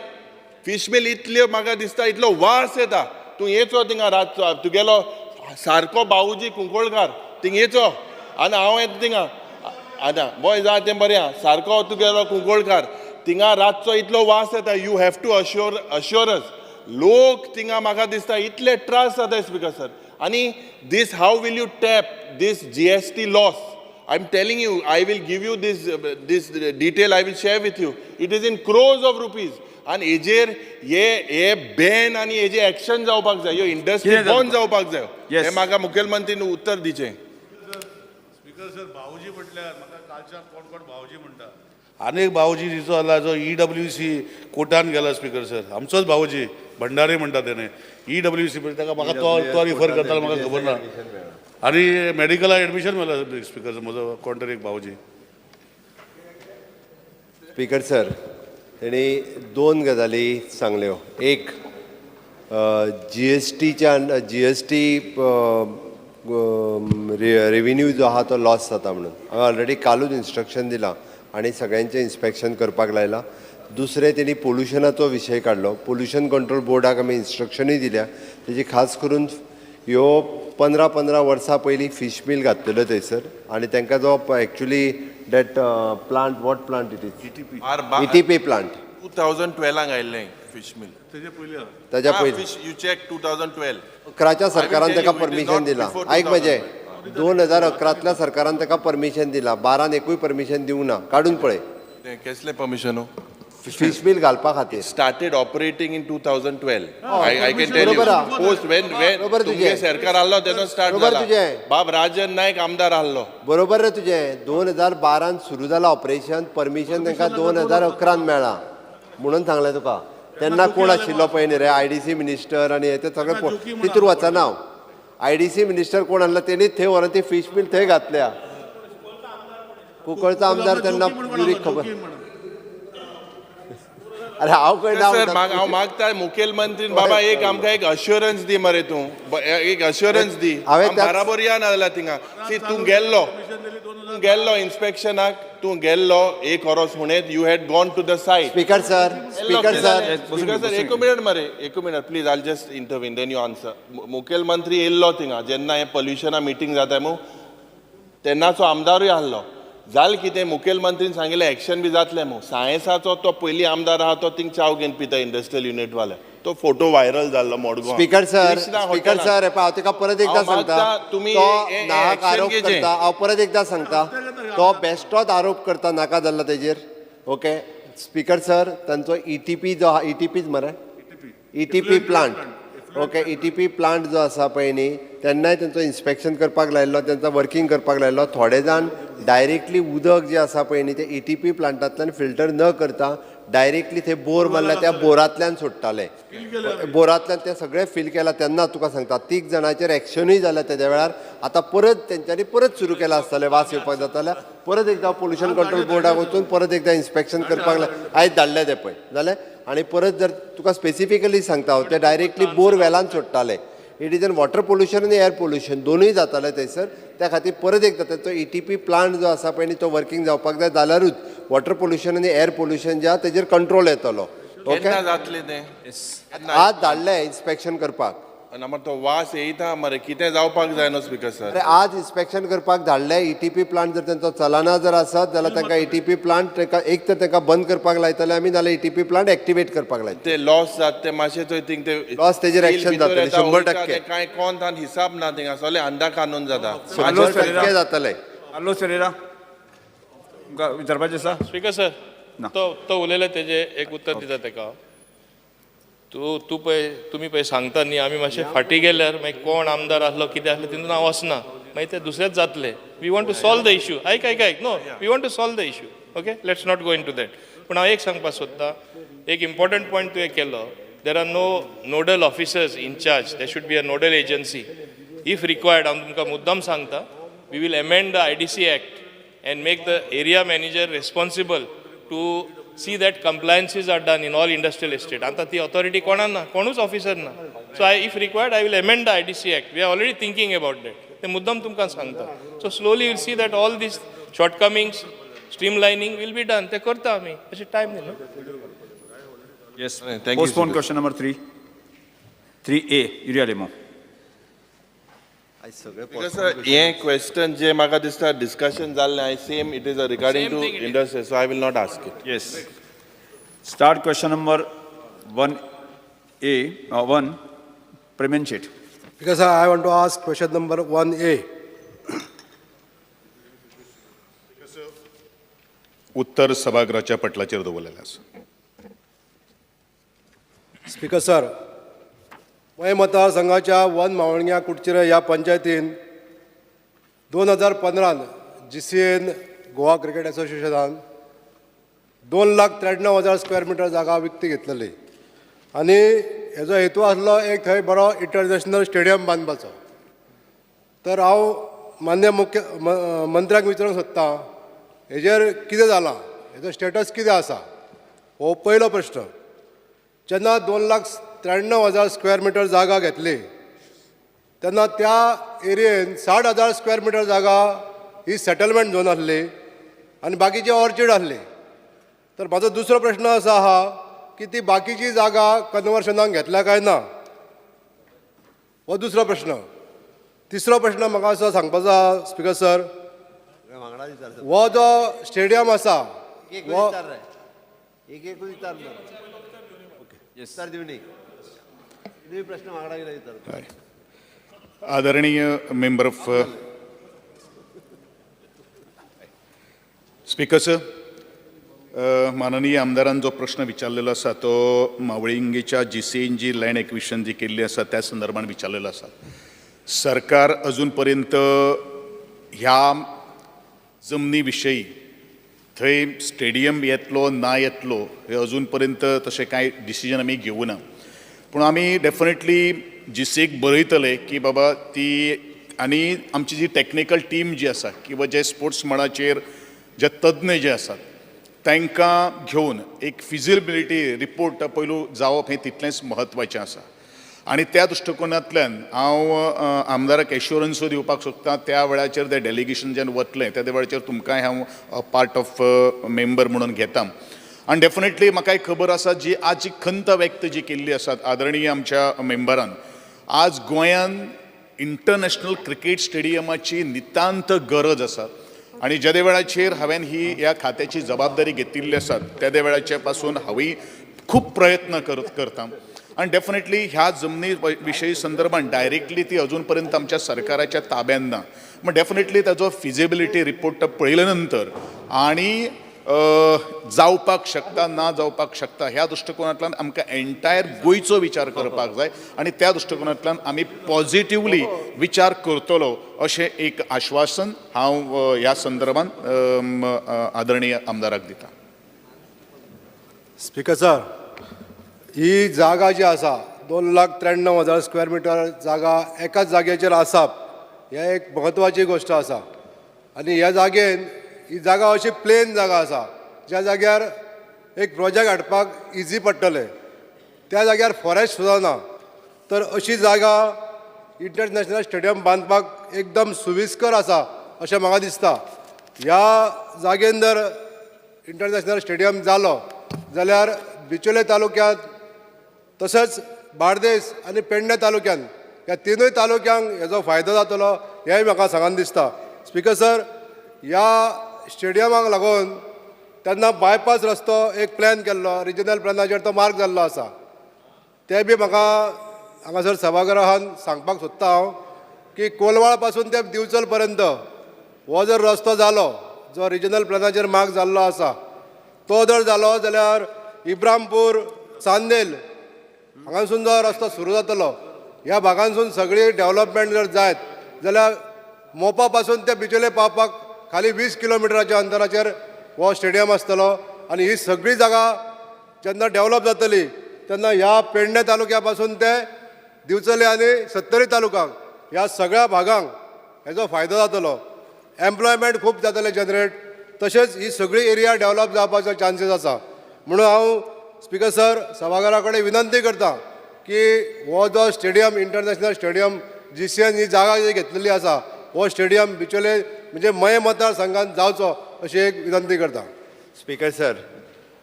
फिश मिल इतल्यो म्हाका दिसता इतलो वास येता तूं येचो थिंगा रातचो तुगेलो सारको बावूजी कुंकोळकार थिंग येचो आनी हांव येता थिंगा आतां बॉय जा तें बरें आहा सारको तुगेलो कुंकोळकार थिंगा रातचो इतलो वास येता यू हॅव टू अश्योरस लोक थिंगा म्हाका दिसता इतले त्रास जाता स्पीकर सर आनी this how will you tap this GST loss? I'm telling you, I will give you this detail I will share with you. It is in crores of rupees. And हेजेर हे ban आनी हेजे action जावपाक जाय ह्यो industry बंद जावपाक जाय हे म्हाका मुखेलमंत्रीन उत्तर दिचें. स्पीकर सर भाऊजी म्हटल्यार म्हाका कालच्यान कोण भाऊजी म्हणटा आनीक भाऊजी दिसो आला जो EWC कोर्टान गेला स्पीकर सर आमचोच भाऊजी भंडारी म्हणटा तेणे EWC ताका म्हाका तो रिफर करता म्हाका खबर ना आनी मेडिकलाक एडमिशन मेळ्ळा स्पीकर म्हजो कोण तरी एक भाऊजी. स्पीकर सर तेणी दोन गजाली सांगल्यो एक GST रेव्हेन्यू जो आहा तो लॉस जाता म्हणून हांवें ऑलरेडी कालूच इन्स्ट्रक्शन दिलां आनी सगळ्यांचें इन्स्पेक्शन करपाक लायलां. दुसरें तेणी पोल्युशनाचो विशय काडलो पोल्युशन कंट्रोल बोर्डाक आमी इन्स्ट्रक्शनूय दिल्या तेजी खास करून ह्यो 15 वर्सां पयलीं फिश मिल घातलेल्यो थंयसर आनी तांकां जो actually that plant what plant it is ETP plant 2012 आयिल्लें fish mill. ताच्या पयलीं Fish, you check 2012. 11च्या सरकारान I will ताका tell you, it is permission not दिला. before ऐक म्हजें 2012. 2011तल्या सरकारान ताका परमिशन दिला. 12 एकूय परमिशन दिवं ना. काडून पळय. ते कसले permission हो? फिश मिल घालपा खातीर. Started operating in 2012. I can tell you. बरोबर हा. Post when बरोबर तुमगे तुजें. सरकार आल्लो तेन्ना start बरोबर जाला. तुजें. बाब राजन नायक आमदार आल्लो. बरोबर रे तुजें. 2012 सुरू जालां ऑपरेशन. परमिशन तांकां 2011 मेळ्ळां. म्हणून सांगलें तुका. तेन्ना कोण आशिल्लो पळय न्ही रे IDC मिनिस्टर आनी हे ते सगळें तितूर वचना हांव. IDC मिनिस्टर कोण आसलो तेणीच थंय व्हरून ती फिश मिल थंय घातल्या. कुंकळचो आमदार तेन्ना प्युरीक खबर. अरे हांव खंय ना सर हांव मागता मुखेलमंत्रीन बाबा एक आमकां एक अश्युरन्स दी मरे तूं एक अश्युरन्स दी हांवें त्याच- बराबर या ना जाल्यार थिंगा सी तूं गेल्लो इन्स्पेक्शनाक तूं गेल्लो एक वरोस हुणेत you had gone to the site speaker sir sir एक minute please I just intervene then you answer मुखेलमंत्री येयल्लो थिंगा जेन्ना हे पोल्युशना मिटींग जाता न्हू तेन्नाचो आमदारूय आहलो जाल कितें मुखेलमंत्रीन सांगिल्लें एक्शन बी जातलें मू सायन्साचो तो पयलीं आमदार आहा तो थिंग चाव घेवन पिता इंडस्ट्रियल युनिट वाले तो फोटो व्हायरल जाल्लो मडगांव स्पीकर सर हे पळय हांव तुका परत एकदां हांव सांगता मागता तुमी तो हे नाहक action आरोप घेजें. करता हांव परत एकदां सांगता तो बेश्टोच आरोप करता नाका जाल्लो तेजेर ओके स्पीकर सर तांचो ETP जो आहा ETPच मरे ETP plant okay ETP plant जो आसा पळय न्ही तेन्नाय तांचो इन्स्पेक्शन करपाक लायल्लो तांचो वर्किंग करपाक लायल्लो थोडे जाण डायरेक्टली उदक जे आसा पळय न्ही ते ETP प्लांटांतल्यान फिल्टर न करता डायरेक्टली थंय बोर मारल्या त्या बोरांतल्यान सोडटाले बोरांतल्यान ते सगळें फील केलां तेन्ना तुका सांगता 3 जाणांचेर एक्शनूय जालें तेद्या वेळार आतां परत तेंच्यांनी परत सुरू केलां आसतलें वास येवपाक जाताले परत एकदां पोल्युशन कंट्रोल बोर्डाक वचून परत एकदां इन्स्पेक्शन करपाक आयज धाडलें तें पळय जालें आनी परत जर तुका स्पेसिफिकली सांगता हांव ते डायरेक्टली बोर वेलान सोडटाले it is an water pollution आनी एअर पोल्युशन दोनूय जाताले थंयसर त्या खातीर परत एकदां तांचो ETP प्लांट जो आसा पळय न्ही तो वर्किंग जावपाक जाय जाल्यारूच वॉटर पोल्युशन आनी एअर पोल्युशन जे आहा तेजेर कंट्रोल येतलो केन्ना जातलें तें आज धाडलें इन्स्पेक्शन करपाक आनी मागीर तो वास येयता मरे कितें जावपाक जाय न्हू स्पीकर सर अरे आज इन्स्पेक्शन करपाक धाडलें ETP प्लांट जर तांचो चलना जर आसत जाल्यार तांकां ETP प्लांट तांकां एक तर तांकां बंद करपाक लायतले आमी नाल्यार ETP प्लांट एक्टिवेट करपाक लायतले ते लॉस जात ते मातशें थंय थिंग ते Loss तेजेर action जातलें, 100%. कांय कोण तान हिसाब ना थिंगा सगळे अंदा कानून जाता 100% जातलें आलो सरेरा विचारपाचें आसा स्पीकर सर तो उलयले तेजे एक उत्तर दिता तेका तूं पळय तुमी पळय सांगता न्ही आमी मातशे फाटीं गेल्यार मागीर कोण आमदार आसलो कितें आसलें तितून हांव वचना मागीर ते दुसरेंच जातले we want to solve the issue ऐक no we want to solve the issue okay let's not go into that पूण हांव एक सांगपाक सोदतां एक इम्पॉर्टंट पॉयंट तुवें केलो there are no nodal officers in charge there should be a nodal agency if required हांव तुमकां मुद्दाम सांगता we will amend the IDC Act and make the area manager responsible to see that compliances are done in all industrial estate. Anta the authority kona na, konus officer na. So if required, I will amend the IDC Act. We are already thinking about that. The muddam tumka sangta. So slowly you will see that all these shortcomings, streamlining will be done. Te karta ami. Ache time no. Yes. Thank you, Postpone Speaker. question number 3. 3A, Uriah Lemo. आयज सगळे Because हे question जे म्हाका दिसता discussion जाल्लें I same it is regarding Same to thing it is. Industry so I will not ask it Yes. Start question number 1A, 1, Premen Chet. Because I want to ask question number 1A. उत्तर सभागृहाच्या पटलाचेर दवरलेलें आसा speaker sir, मय मतदारसंघाच्या one मावळग्या Kudchire ह्या पंचायतीन 2015 GCN Goa cricket असोसिएशनान 2,93,000 square metre जागा विकती घेतलेली आनी हेजो हेतू आसलो एक थंय बरो इंटरनॅशनल स्टेडियम बांदपाचो. तर हांव मान्य मंत्र्याक विचारूंक सोदतां हेजेर कितें जालां, हेजो स्टेटस कितें आसा, हो पयलो प्रश्न. जेन्ना 2,93,000 स्क्वेअर मिटर जागा घेतली तेन्ना त्या एरियेन 60,000 स्क्वेअर मिटर जागा ही सेटलमेंट झोन आसली आनी बाकीची ऑर्चीड आसली. तर म्हाजो दुसरो प्रश्न असो आहा की ती बाकीची जागा कन्वर्शनाक घेतल्या काय ना, हो दुसरो प्रश्न. तिसरो प्रश्न म्हाका असो सांगपाचो आहा स्पीकर सर, हो जो स्टेडियम आसा हो उत्तर दिवनी तुम्ही प्रश्न मागला गेला विचार हय. आदरणीय मेंबर ऑफ स्पीकर सर, माननीय आमदारान जो प्रश्न विचारलेलो आसा तो मावळिंगेच्या GCN जी लँड एक्विशन जी केल्ली आसा त्या संदर्भात विचारलेलो आसा. सरकार अजून पर्यंत ह्या जमनी विशयी थंय स्टेडियम येतलो ना येतलो हे अजून पर्यंत तशें कांय डिसिजन आमी घेवना. पूण आमी डेफिनेटली GCक बरयतले की बाबा ती आनी आमची जी टॅक्निकल टीम जी आसा किंवा जे स्पोर्ट्स मळाचेर जे तज्ञ जे आसात तांकां घेवन एक फिजिबिलिटी रिपोर्ट पयलू जावप हें तितलेंच म्हत्वाचें आसा. आनी त्या दृश्टिकोनांतल्यान हांव आमदाराक एश्युरन्सूय दिवपाक सोदतां त्या वेळाचेर ते डेलिगेशन जेन्ना वतलें त्या वेळाचेर तुमकांय हांव पार्ट ऑफ मेंबर म्हणून घेतां. आनी डेफिनेटली म्हाकाय खबर आसा जी आज जी खंत व्यक्त जी केल्ली आसा आदरणीय आमच्या मेंबरान, आज गोंयान इंटरनॅशनल क्रिकेट स्टेडियमाची नितांत गरज आसा. आणि ज्या वेळाचेर हांवें ही ह्या खात्याची जबाबदारी घेतिल्ली आसा त्या वेळाचे पासून हांवूय खूब प्रयत्न करतां. आणि डेफिनेटली ह्या जमनी विशयी संदर्भात डायरेक्टली ती अजून पर्यंत आमच्या सरकाराच्या ताब्यात ना. मग डेफिनेटली ताजो फिजिबिलिटी रिपोर्ट पळयले नंतर आणि जावपाक शकता ना जावपाक शकता ह्या दृश्टिकोनांतल्यान आमकां एंटायर गोंयचो विचार करपाक जाय आणि त्या दृश्टिकोनांतल्यान आमी पॉझिटिव्हली विचार करतलो अशें एक आश्वासन हांव ह्या संदर्भात आदरणीय आमदाराक दितां. स्पीकर सर, ही जागा जी आसा 2,93,000 स्क्वेअर मिटर जागा एकाच जाग्याचेर आसप ही एक म्हत्वाची गोष्ट आसा. आनी ह्या जागेन ही जागा अशी प्लेन जागा आसा ज्या जाग्यार एक प्रोजेक्ट हाडपाक इजी पडटलें. त्या जाग्यार फॉरेस्ट सुद्दां ना. तर अशी जागा इंटरनॅशनल स्टेडियम बांदपाक एकदम सुविस्कर आसा अशें म्हाका दिसता. ह्या जागेन जर इंटरनॅशनल स्टेडियम जालो जाल्यार बिचोले तालुक्यांत तशेंच बार्देस आनी पेडणे तालुक्यांत ह्या तिनूय तालुक्यांक हेजो फायदो जातलो हेंय म्हाका सांगन दिसता. स्पीकर सर, ह्या स्टेडियमाक लागून तेन्ना बायपास रस्तो एक प्लॅन केल्लो, रिजनल प्लॅनाचेर तो मार्क जाल्लो आसा. ते बी म्हाका हांगासर सभागृहान सांगपाक सोदता हांव की कोलवाळ पासून ते दिवचल पर्यंत हो जर रस्तो जालो जो रिजनल प्लॅनाचेर मार्क जाल्लो आसा तो जर जालो जाल्यार इब्रामपूर चांदेल हांगासून जो रस्तो सुरू जातलो ह्या भागांसून सगळी डेव्हलपमेंट जर जायत जाल्यार मोपा पासून ते बिचोले पावपाक खाली 20 किलोमिटराच्या अंतराचेर हो स्टेडियम आसतलो. आनी ही सगळी जागा जेन्ना डेव्हलप जातली तेन्ना ह्या पेडणे तालुक्या पासून ते दिवचले आनी सत्तरी तालुक्याक ह्या सगळ्या भागांक हेजो फायदो जातलो. एम्प्लॉयमेंट खूब जातले जनरेट. तशेंच ही सगळी एरिया डेव्हलप जावपाचो चान्सीस आसा. म्हणून हांव स्पीकर सर सभाघरा कडेन विनंती करता की हो जो स्टेडियम इंटरनॅशनल स्टेडियम GCN ही जागा जी घेतलेली आसा हो स्टेडियम बिचोले म्हणजे मये मतदारसंघात जावचो अशी एक विनंती करता. स्पीकर सर,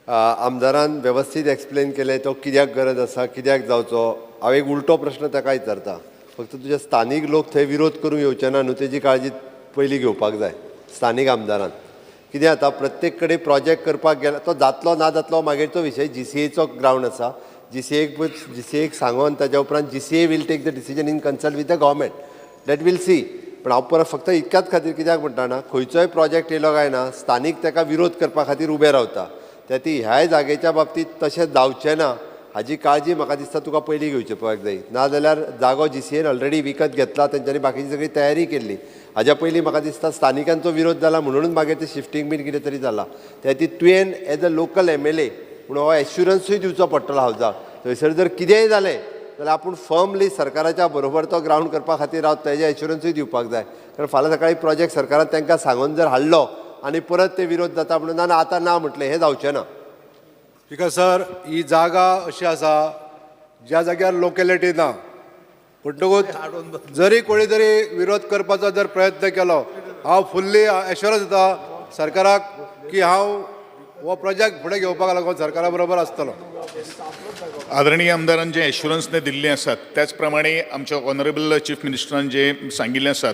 आमदारान व्यवस्थीत एक्सप्लेन केले तो कित्याक गरज आसा कित्याक जावचो. हांव एक उलटो प्रश्न ताका विचारता. फक्त तुजे स्थानीक लोक थंय विरोध करूंक येवचे ना न्हू तेजी काळजी पयलीं घेवपाक जाय स्थानीक आमदारान. कित्याक आतां प्रत्येक कडेन प्रोजेक्ट करपाक गेला तो जातलो ना जातलो मागीरचो विशय. GCAचो ग्रावंड आसा. GCAक सांगून ताच्या उपरांत GCA will take the decision in consult with the government. That will see. पण हांव परत फक्त इतक्याच खातीर कित्याक म्हणटा ना खंयचोय प्रोजेक्ट येयलो काय ना स्थानीक ताका विरोध करपा खातीर उबे रावता. त्या ती ह्याय जागेच्या बाबतींत तशें जावचें ना हाजी काळजी म्हाका दिसता तुका पयलीं घेवची पडपाक जाय. नाजाल्यार जागो GCAन ऑलरेडी विकत घेतला तेंच्यांनी बाकीची सगळी तयारी केल्ली. हाज्या पयलीं म्हाका दिसता स्थानिकांचो विरोध जाला म्हणूनच मागीर ते शिफ्टींग बीन कितें तरी जाला. त्या ती तुवें एज अ लोकल MLA म्हणून हो एश्युरन्सूय दिवचो पडटलो हावजाक. थंयसर जर कितेंय जालें जाल्यार आपूण फर्मली सरकाराच्या बरोबर तो ग्रावंड करपा खातीर रावता हेजें एश्युरन्सूय दिवपाक जाय. कारण फाल्यां सकाळी प्रोजेक्ट सरकारान तांकां सांगून जर हाडलो आनी परत ते विरोध जाता म्हणून ना आतां ना म्हटलें हें जावचें ना. बिकॉज सर ही जागा अशी आसा ज्या जाग्यार लोकेलिटी ना. म्हणटकूच जरी कोणी तरी विरोध करपाचो जर प्रयत्न केलो हांव फुल्ली एश्युरन्स दिता सरकाराक की हांव हो प्रोजेक्ट फुडें घेवपाक लागून सरकारा बरोबर आसतलो. आदरणीय आमदारान जे एश्युरन्स दिल्ले आसात त्याच प्रमाणे आमच्या ऑनरेबल चीफ मिनिस्टरान जे सांगिल्ले आसात.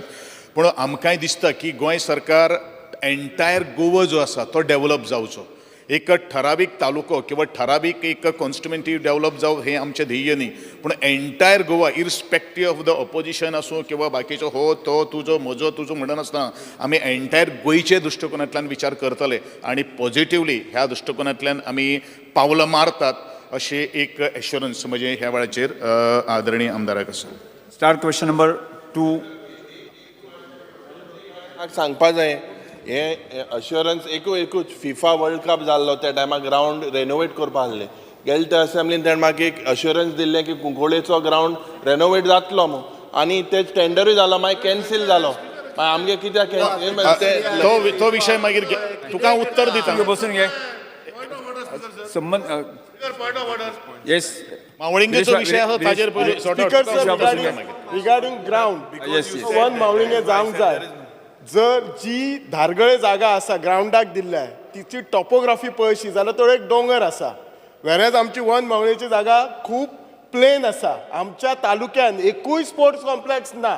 पूण आमकांय दिसता की गोंय सरकार एंटायर गोवा जो आसा तो डेव्हलप जावचो. एक ठरावीक तालुको किंवा ठरावीक एक कॉन्स्टिट्युएन्सी डेव्हलप जावं हे आमचें ध्येय न्ही, पूण entire Goa irrespective of the opposition आसूं किंवा बाकीचो हो तो तुजो म्हजो तुजो म्हणनासतना आमी एंटायर गोंयचे दृश्टिकोनांतल्यान विचार करतले आनी पॉझिटिव्हली ह्या दृश्टिकोनांतल्यान आमी पावलां मारतात अशी एक एश्युरन्स म्हणजे ह्या वेळाचेर आदरणीय आमदाराक आसा. Start question number 2. म्हाका सांगपा जाय हे अश्युरन्स एकूच फिफा वर्ल्ड कप जाल्लो त्या टायमार ग्रावंड रेनोवेट करपा आहले. गेले त्या असेंब्लीन ताणें म्हाका एक अश्युरन्स दिल्लें की कुंकोळेचो ग्रावंड रेनोवेट जातलो म्हणून, आनी ते टेंडरूय जालो मागीर कॅन्सील जालो. मागीर आमगे कित्याक तो विशय मागीर तुका उत्तर दिता. बसून घे. संबंध येस मावळिंगेचो विशय आसा ताजेर पयलीं sort out. Regarding ground yes one Mavlinge जावंक जाय. जर जी धारगळे जागा आसा ग्राउंडाक दिल्ल्या तिची टॉपोग्राफी पळयशी जाल्यार तो एक डोंगर आसा, वेरेज आमची वन मावळेची जागा खूब प्लेन आसा. आमच्या तालुक्यान एकूय स्पोर्ट्स कॉम्प्लेक्स ना.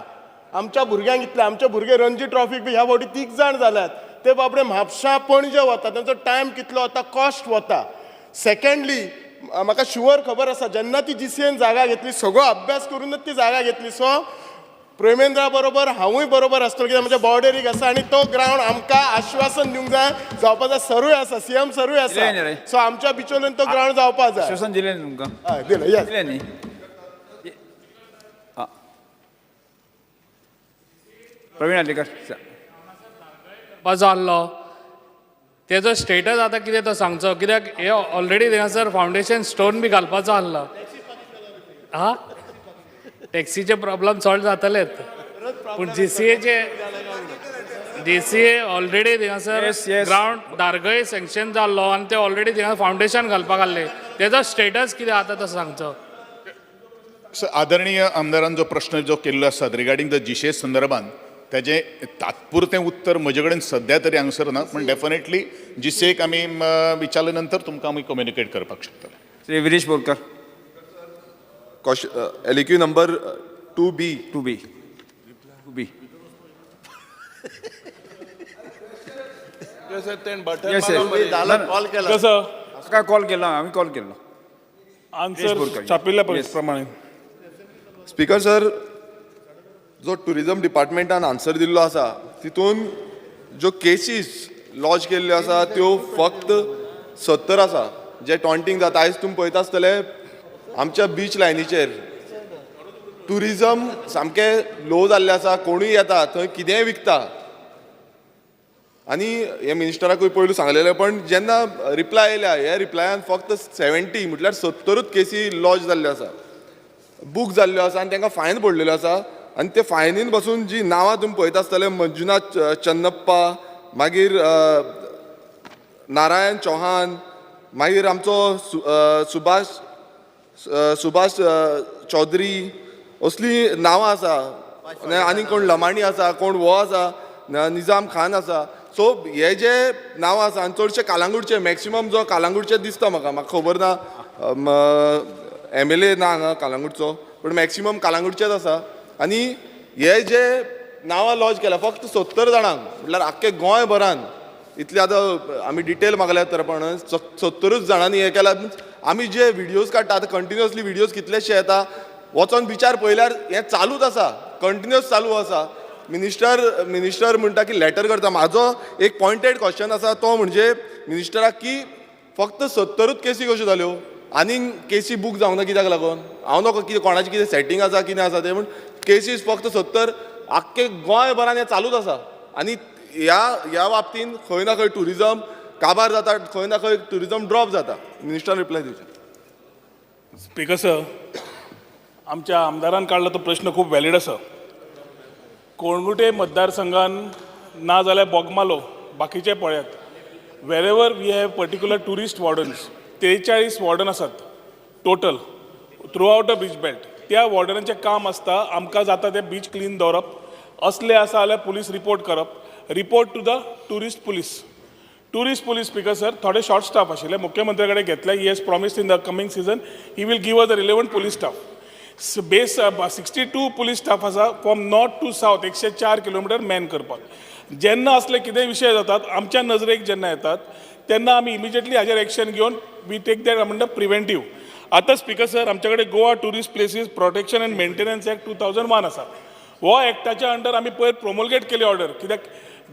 आमच्या भुरग्यांक इतले आमचे भुरगे रणजी ट्रॉफीक बी ह्या फावटी 3 जाण जाल्यात. ते बाबडे म्हापशां पणजे वता, तांचो टायम कितलो वता, कॉस्ट वता. सेकंडली म्हाका शुअर खबर आसा जेन्ना ती जीसीएन जागा घेतली सगळो अभ्यास करूनच ती जागा घेतली. सो प्रेमेंद्रा बरोबर हांवूय बरोबर आसतलो कित्याक म्हज्या बॉर्डरीक आसा आनी तो ग्रावंड आमकां आश्वासन दिवंक जाय. जावपा जाय सरूय आसा, सीएम सरूय आसा. सो आमच्या बिचोलेन तो ग्रावंड जावपा जाय. आश्वासन दिलें न्ही तुमकां? हय दिलें. येस दिलें न्ही. प्रवीण आलेकर जाल्लो तेजो स्टेटस आतां कितें तो सांगचो, कित्याक हे ऑलरेडी थिंगासर फावंडेशन स्टोन बी घालपाचो आहलो. हा टॅक्सीचे प्रॉब्लेम सॉल्व जातलेत, पूण जीसीए ऑलरेडी थिंगासर ग्रावंड धारगळे सँक्शन जाल्लो आनी ते ऑलरेडी थिंगा फावंडेशन घालपाक आहले. तेजो स्टेटस कितें आतां तो सांगचो. आदरणीय आमदारान जो प्रश्न जो केल्लो आसा रिगार्डींग द जीसीए संदर्भात ताजें तात्पुरतें उत्तर म्हजे कडेन सद्या तरी हांगसर ना, पूण डेफिनेटली जीसीएक आमी विचारले नंतर तुमकां आमी कम्युनिकेट करपाक शकतले. Shri Viresh Borkar. LQ number 2B. काय कॉल केला आम्ही कॉल केला. आन्सर छापिल्ल्या प्रमाणे. स्पीकर सर, जो टुरिझम डिपार्टमेंटान आन्सर दिल्लो आसा तितून ज्यो केसीस लॉज केल्ल्यो आसा त्यो फक्त 70 आसा जे टॉन्टिंग जाता. आयज तुमी पळयता आसतले आमच्या बीच लायनीचेर टुरिझम सामकें लो जाल्लें आसा. कोणूय येता थंय कितेंय विकता. आनी हे मिनिस्टराकूय पयलू सांगलेलें, पण जेन्ना रिप्लाय येयल्या हे रिप्लायान फक्त 70 म्हटल्यार 70च केसी लॉज जाल्ल्यो आसा, बूक जाल्ल्यो आसा आनी तांकां फायन पडलेल्यो आसा. आनी ते फायनीन बसून जी नांवां तुमी पळयता आसतले मंजुनाथ चन्नप्पा, मागीर नारायण चौहान, मागीर आमचो सुभाष चौधरी, असली नांवां आसा. आनी कोण लमाणी आसा, कोण वो आसा, निजाम खान आसा. सो हे जे नांवां आसा आनी चडशे कालांगूटचे, मॅक्सिमम जो कालांगूटचे दिसता म्हाका खबर ना, MLA ना हांगा कालांगूटचो, पण मॅक्सिमम कालांगूटचेच आसा. आनी हे जे नांवां लॉज केल्या फक्त 70 जाणांक, म्हटल्यार आख्खे गोंयभरान इतले आतां आमी डिटेल मागल्या तर पण 70च जाणांनी हे केला. आमी जे व्हिडियोज काडटा आतां कंटिन्युअसली व्हिडियोज कितलेशे येता, वचोन बिचार पळयल्यार हें चालूच आसा, कंटिन्युअस चालू आसा. मिनिस्टर म्हणटा की लेटर करता. म्हाजो एक पॉयंटेड क्वेश्चन आसा तो म्हणजे मिनिस्टराक की फक्त 70च केसी कश्यो जाल्यो आनीक केसी बूक जावंक ना कित्याक लागून. हांव नोको कितें कोणाचें कितें सेटींग आसा कितें आसा तें, पूण केसीस फक्त 70 आख्खे गोंयभरान हें चालूच आसा. आनी ह्या बाबतीन खंय ना खंय टुरिझम काबार जाता, खंय ना खंय टुरिझम ड्रॉप जाता. मिनिस्टर रिप्लाय दिवचे. स्पीकर सर, आमच्या आमदारान काडला तो प्रश्न खूब वॅलीड आसा. कोणगुटे मतदारसंघान ना जाल्यार बोगमालो बाकीचे पळयात, वेरेवर we have particular tourist wardens 43 warden आसात total throughout the beach belt. त्या वॉर्डनाचें काम आसता आमकां जाता ते बीच क्लीन दवरप, असले आसा जाल्यार पुलीस रिपोर्ट करप, report to the tourist police. Speaker sir, थोडे शॉर्ट स्टाफ आशिल्ले, मुख्यमंत्री कडेन घेतले. He has promised in the coming season he will give us the relevant police staff. Base 62 police staff आसा from north to south 104 kilometre man करपाक. जेन्ना असले कितें विशय जातात आमच्या नजरेक जेन्ना येतात तेन्ना आमी इमिजिएटली हाजेर एक्शन घेवन वी टेक दॅट म्हणटा प्रिव्हेंटीव. आतां स्पीकर सर आमचे कडेन Goa tourist places protection end maintenance act 2001 आसा. हो एक्टाच्या अंडर आमी पयर प्रोमोलगेट केली ऑर्डर, कित्याक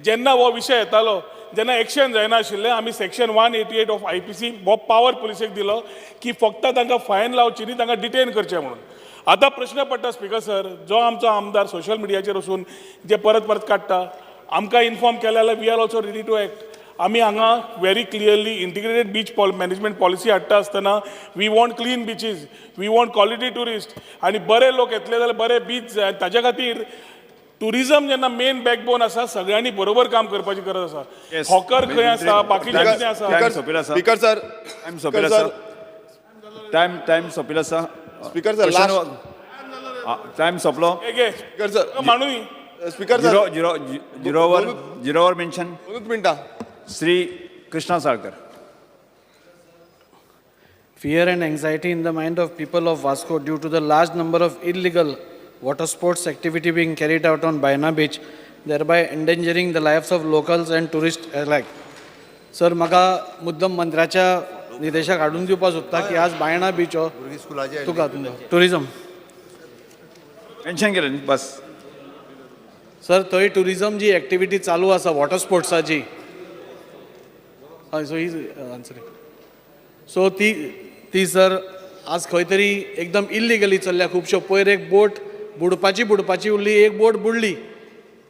जेन्ना हो विशय येतालो जेन्ना एक्शन जायना आशिल्लें आमी सेक्शन 188 ऑफ IPC हो पावर पुलिसेक दिलो की फक्त तांकां फायन लावची न्ही, तांकां डिटेन करचें म्हणून. आतां प्रश्न पडटा स्पीकर सर, जो आमचो आमदार सोशल मिडियाचेर वचून जे परत परत काडटा, आमकां इन्फॉर्म केलें जाल्यार we are also ready to act. आमी हांगा very clearly integrated beach management policy हाडटा आसतना we want clean beaches, we want quality tourist आनी बरे लोक येतले जाल्यार बरे बीच जाय. ताज्या खातीर टुरिजम जेन्ना मेन बॅकबोन आसा सगळ्यांनी बरोबर काम करपाची गरज आसा. हॉकर खंय आसा, बाकीचें कितें आसा. स्पीकर सर टायम सोंपिल्लो आसा. टायम सोंपिल्लो आसा. स्पीकर सर टायम सोंपलो. स्पीकर सर मानूय स्पीकर सर झिरोवर मेन्शन. 2 मिनटां. Shri Krishna Salkar. Fear and anxiety in the mind of people of Vasco due to the large number of illegal water sports activity being carried out on Baina Beach, thereby endangering the lives of locals and tourists alike. Sir, म्हाका मुद्दम मंत्र्याच्या निर्देशाक हाडून दिवपाक सोदता की आज Baina beach हो तुका tourism mention केलें न्ही बस. सर थंय टुरिजम जी एक्टिविटी चालू आसा वॉटर स्पोर्ट्साची, हय सो ही आन्सरींग. सो ती सर आज खंय तरी एकदम इल्लिगली चल्ल्या. खुबश्यो पयर एक बोट बुडपाची उरली, एक बोट बुडली.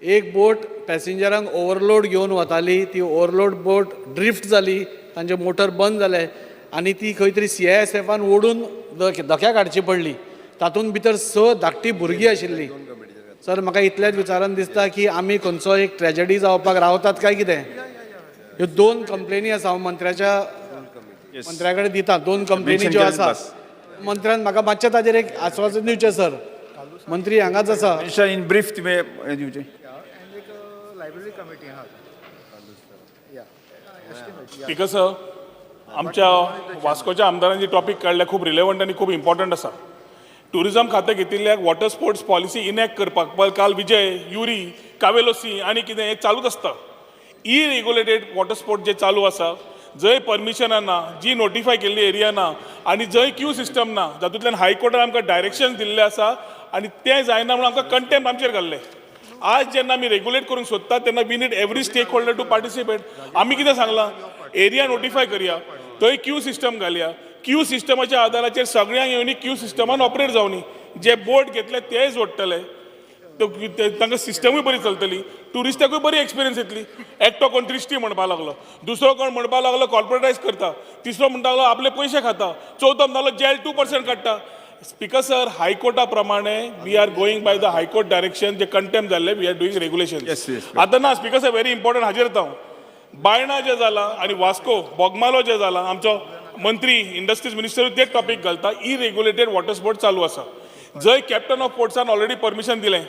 एक बोट पॅसेंजरांक ओवरलोड घेवन वताली, ती ओवरलोड बोट ड्रिफ्ट जाली, तांचे मोटर बंद जाले आनी ती खंय तरी CISFन ओडून धक्याक हाडची पडली. तातूंत भितर 6 धाकटी भुरगीं आशिल्लीं. सर म्हाका इतलेंच विचारान दिसता की आमी खंयचो एक ट्रॅजेडी जावपाक रावतात काय कितें. ह्यो 2 कंप्लेनी आसा, हांव मंत्र्या कडेन दिता. 2 कंप्लेनी ज्यो आसा मंत्र्यान म्हाका मातशें ताजेर एक आश्वासन दिवचें. सर मंत्री हांगाच आसा. इन ब्रीफ तुवें दिवचें. स्पीकर सर, आमच्या वास्कोच्या आमदारान जी टॉपीक काडल्या खूब रिलेवंट आनी खूब इम्पॉर्टंट आसा. टुरिजम खातें घेतिल्ल्याक वॉटर स्पोर्ट्स पॉलिसी इनॅक्ट करपाक काल विजय, युरी, कावेलोसी आनी कितें हें चालूच आसता. इरेग्युलेटेड वॉटर स्पोर्ट जे चालू आसा, जंय परमिशनां ना, जी नोटिफाय केल्ली एरिया ना आनी जंय क्यू सिस्टम ना, जातूंतल्यान हायकोर्टान आमकां डायरेक्शन दिल्ले आसा आनी तें जायना म्हणून आमकां कंटेम्प्ट आमचेर घाल्ले. आज जेन्ना आमी रेग्युलेट करूंक सोदतात तेन्ना we need every stakeholder to participate. आमी कितें सांगलां, एरिया नोटिफाय करया, थंय क्यू सिस्टम घालया. क्यू सिस्टमाच्या आदाराचेर सगळ्यांक येवनी क्यू सिस्टमान ऑपरेट जावनी. जे बोट घेतले ते जोडटले, तांकां सिस्टमूय बरी चलतली, टुरिस्टाकूय बरी एक्सपिरियन्स येतली. एकटो कोण त्रिश्टी म्हणपाक लागलो, दुसरो कोण म्हणपाक लागलो कॉर्पोरेटायज करता, तिसरो म्हणटा लागलो आपले पयशे खाता, चवथो म्हणटालो जेल 2% काडटा. स्पीकर सर, हायकोर्टा प्रमाणे we are going by the high court direction जे कंटेम्प्ट जाल्ले, वी आर डुईंग रेग्युलेशन. आतां ना स्पीकर सर, व्हेरी इम्पॉर्टंट हाजेर येता. बायणा जे जाला आनी वास्को बोगमालो जे जाला, आमचो मंत्री इंडस्ट्रीज मिनिस्टर ते टॉपीक घालता. इरेग्युलेटेड वॉटर स्पोर्ट चालू आसा. जंय कॅप्टन ऑफ पोर्ट्सान ऑलरेडी परमिशन दिलें,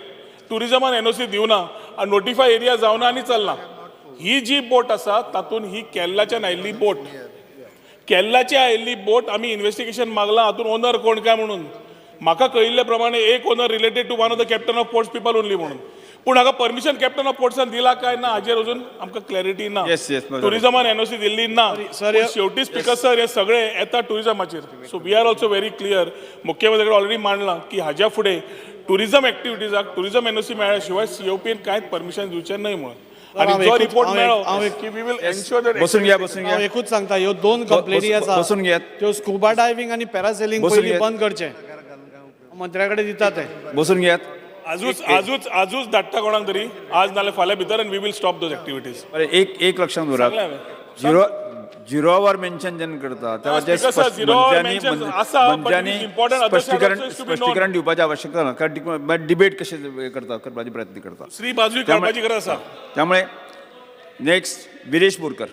टुरिजमान NOC दिवना आनी नोटिफाय एरिया जावना आनी चलना. ही जी बोट आसा तातूंत ही केरलाच्यान आयिल्ली बोट. केरलाची आयिल्ली बोट आमी इन्व्हेस्टिगेशन मागलां, हातूंत ओनर कोण काय म्हणून. म्हाका कळिल्ले प्रमाणे एक owner related to one of the captain of ports people only म्हणून. पूण हाका परमिशन कॅप्टन ऑफ पोर्ट्सान दिला काय ना हाजेर अजून आमकां क्लॅरिटी ना. टुरिजमान NOC दिल्ली ना. शेवटी स्पीकर सर, हे सगळे येता टुरिजमाचेर. So we are also very clear. मुख्यमंत्री कडेन ऑलरेडी मांडलां की हाज्या फुडें टुरिजम एक्टिविटीजाक टुरिजम NOC मेळ्ळ्या शिवाय COPन कांयच परमिशन दिवचें न्हय म्हणून. आनी जो रिपोर्ट मेळ्ळो की वी विल एन्श्योर दॅट. बसून घ्या. हांव एकूच सांगता, ह्यो 2 कंप्लेनी आसा, बसून घेयात. त्यो स्कुबा डायव्हिंग आनी पॅरासेलिंग पयलीं बंद करचें. मंत्र्या कडेन दिता ते. बसून घेयात. आजूच धाडटा कोणाक तरी, आज नाल्यार फाल्यां भितर, आनी we will stop those activities. एक लक्षांत दवरात, झिरोवर मेन्शन जेन्ना करता तेन्ना जे स्पश्टीकरण दिवपाचें आवश्यकता ना, कारण डिबेट कशें करपाचे प्रयत्न करता. श्री बाजूय काडपाची गरज आसा. त्यामुळे नेक्स्ट विरेश बोरकर.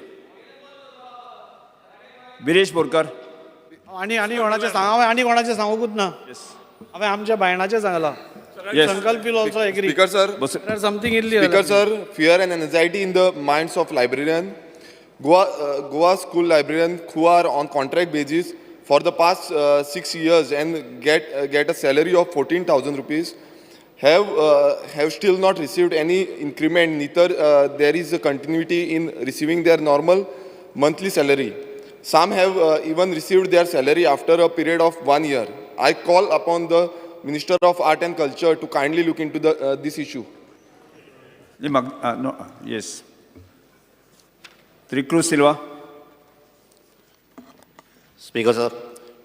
आनी कोणाचें सांगूकूच ना. हांवें आमच्या बायणाचें सांगलां. संकल्प will also agree. Speaker sir, there's something illegal. Speaker sir, fear and anxiety in the minds of librarian. Goa school librarian who are on contract basis for the past 6 years and get a salary of 14,000 rupees have still not received any increment. Neither there is a continuity in receiving their normal monthly salary. Some have even received their salary after a period of 1 year. I call upon the Minister of Art and Culture to kindly look into this issue. No, yes. Tricruz Silva. Speaker, sir,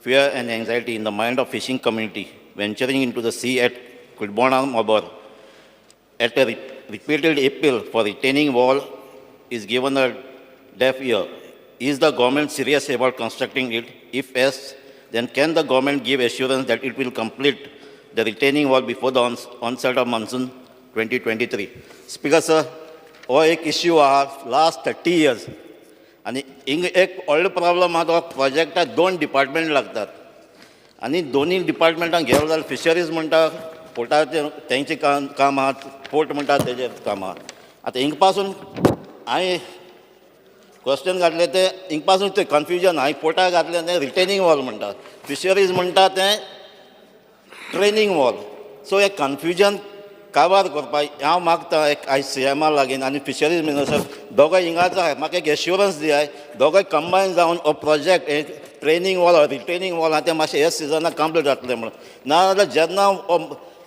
fear and anxiety in the mind of fishing community venturing into the sea at Kulbona Mabor at a repeated appeal for retaining wall is given a deaf ear. Is the government serious about constructing it? If yes, then can the government give assurance that it will complete the retaining wall before the onset of monsoon 2023? Speaker, sir, हो एक issue आहा last 30 years आणि हिंग एक व्हडलो problem आहा तो प्रोजेक्टाक 2 department लागतात आणि दोन्ही डिपार्टमेंटांक गेलो जाल्यार फिशरीज म्हणटा पोर्टाचेर तेंचें काम आहा पोर्ट म्हणटा तेजें काम आहा आतां हिंग पासून हांवें क्वेश्चन घातले ते हिंग पासून ते कन्फ्युजन हांवें पोर्टाक घातलें तें रिटेनिंग वॉल म्हणटा फिशरीज म्हणटा तें ट्रेनिंग वॉल सो हे कन्फ्युजन काबार करपाक हांव मागता एक आयज CMR लागीं आनी फिशरीज मिनिस्टर दोगांय हिंगाच आहाय म्हाका एक एश्युरन्स दियाय दोगांय कंबायन जावन हो प्रोजेक्ट एक ट्रेनिंग वॉल रिटेनिंग वॉल आहा तें मातशें ह्या सिजनाक कंप्लीट जातलें म्हणून नाजाल्यार जेन्ना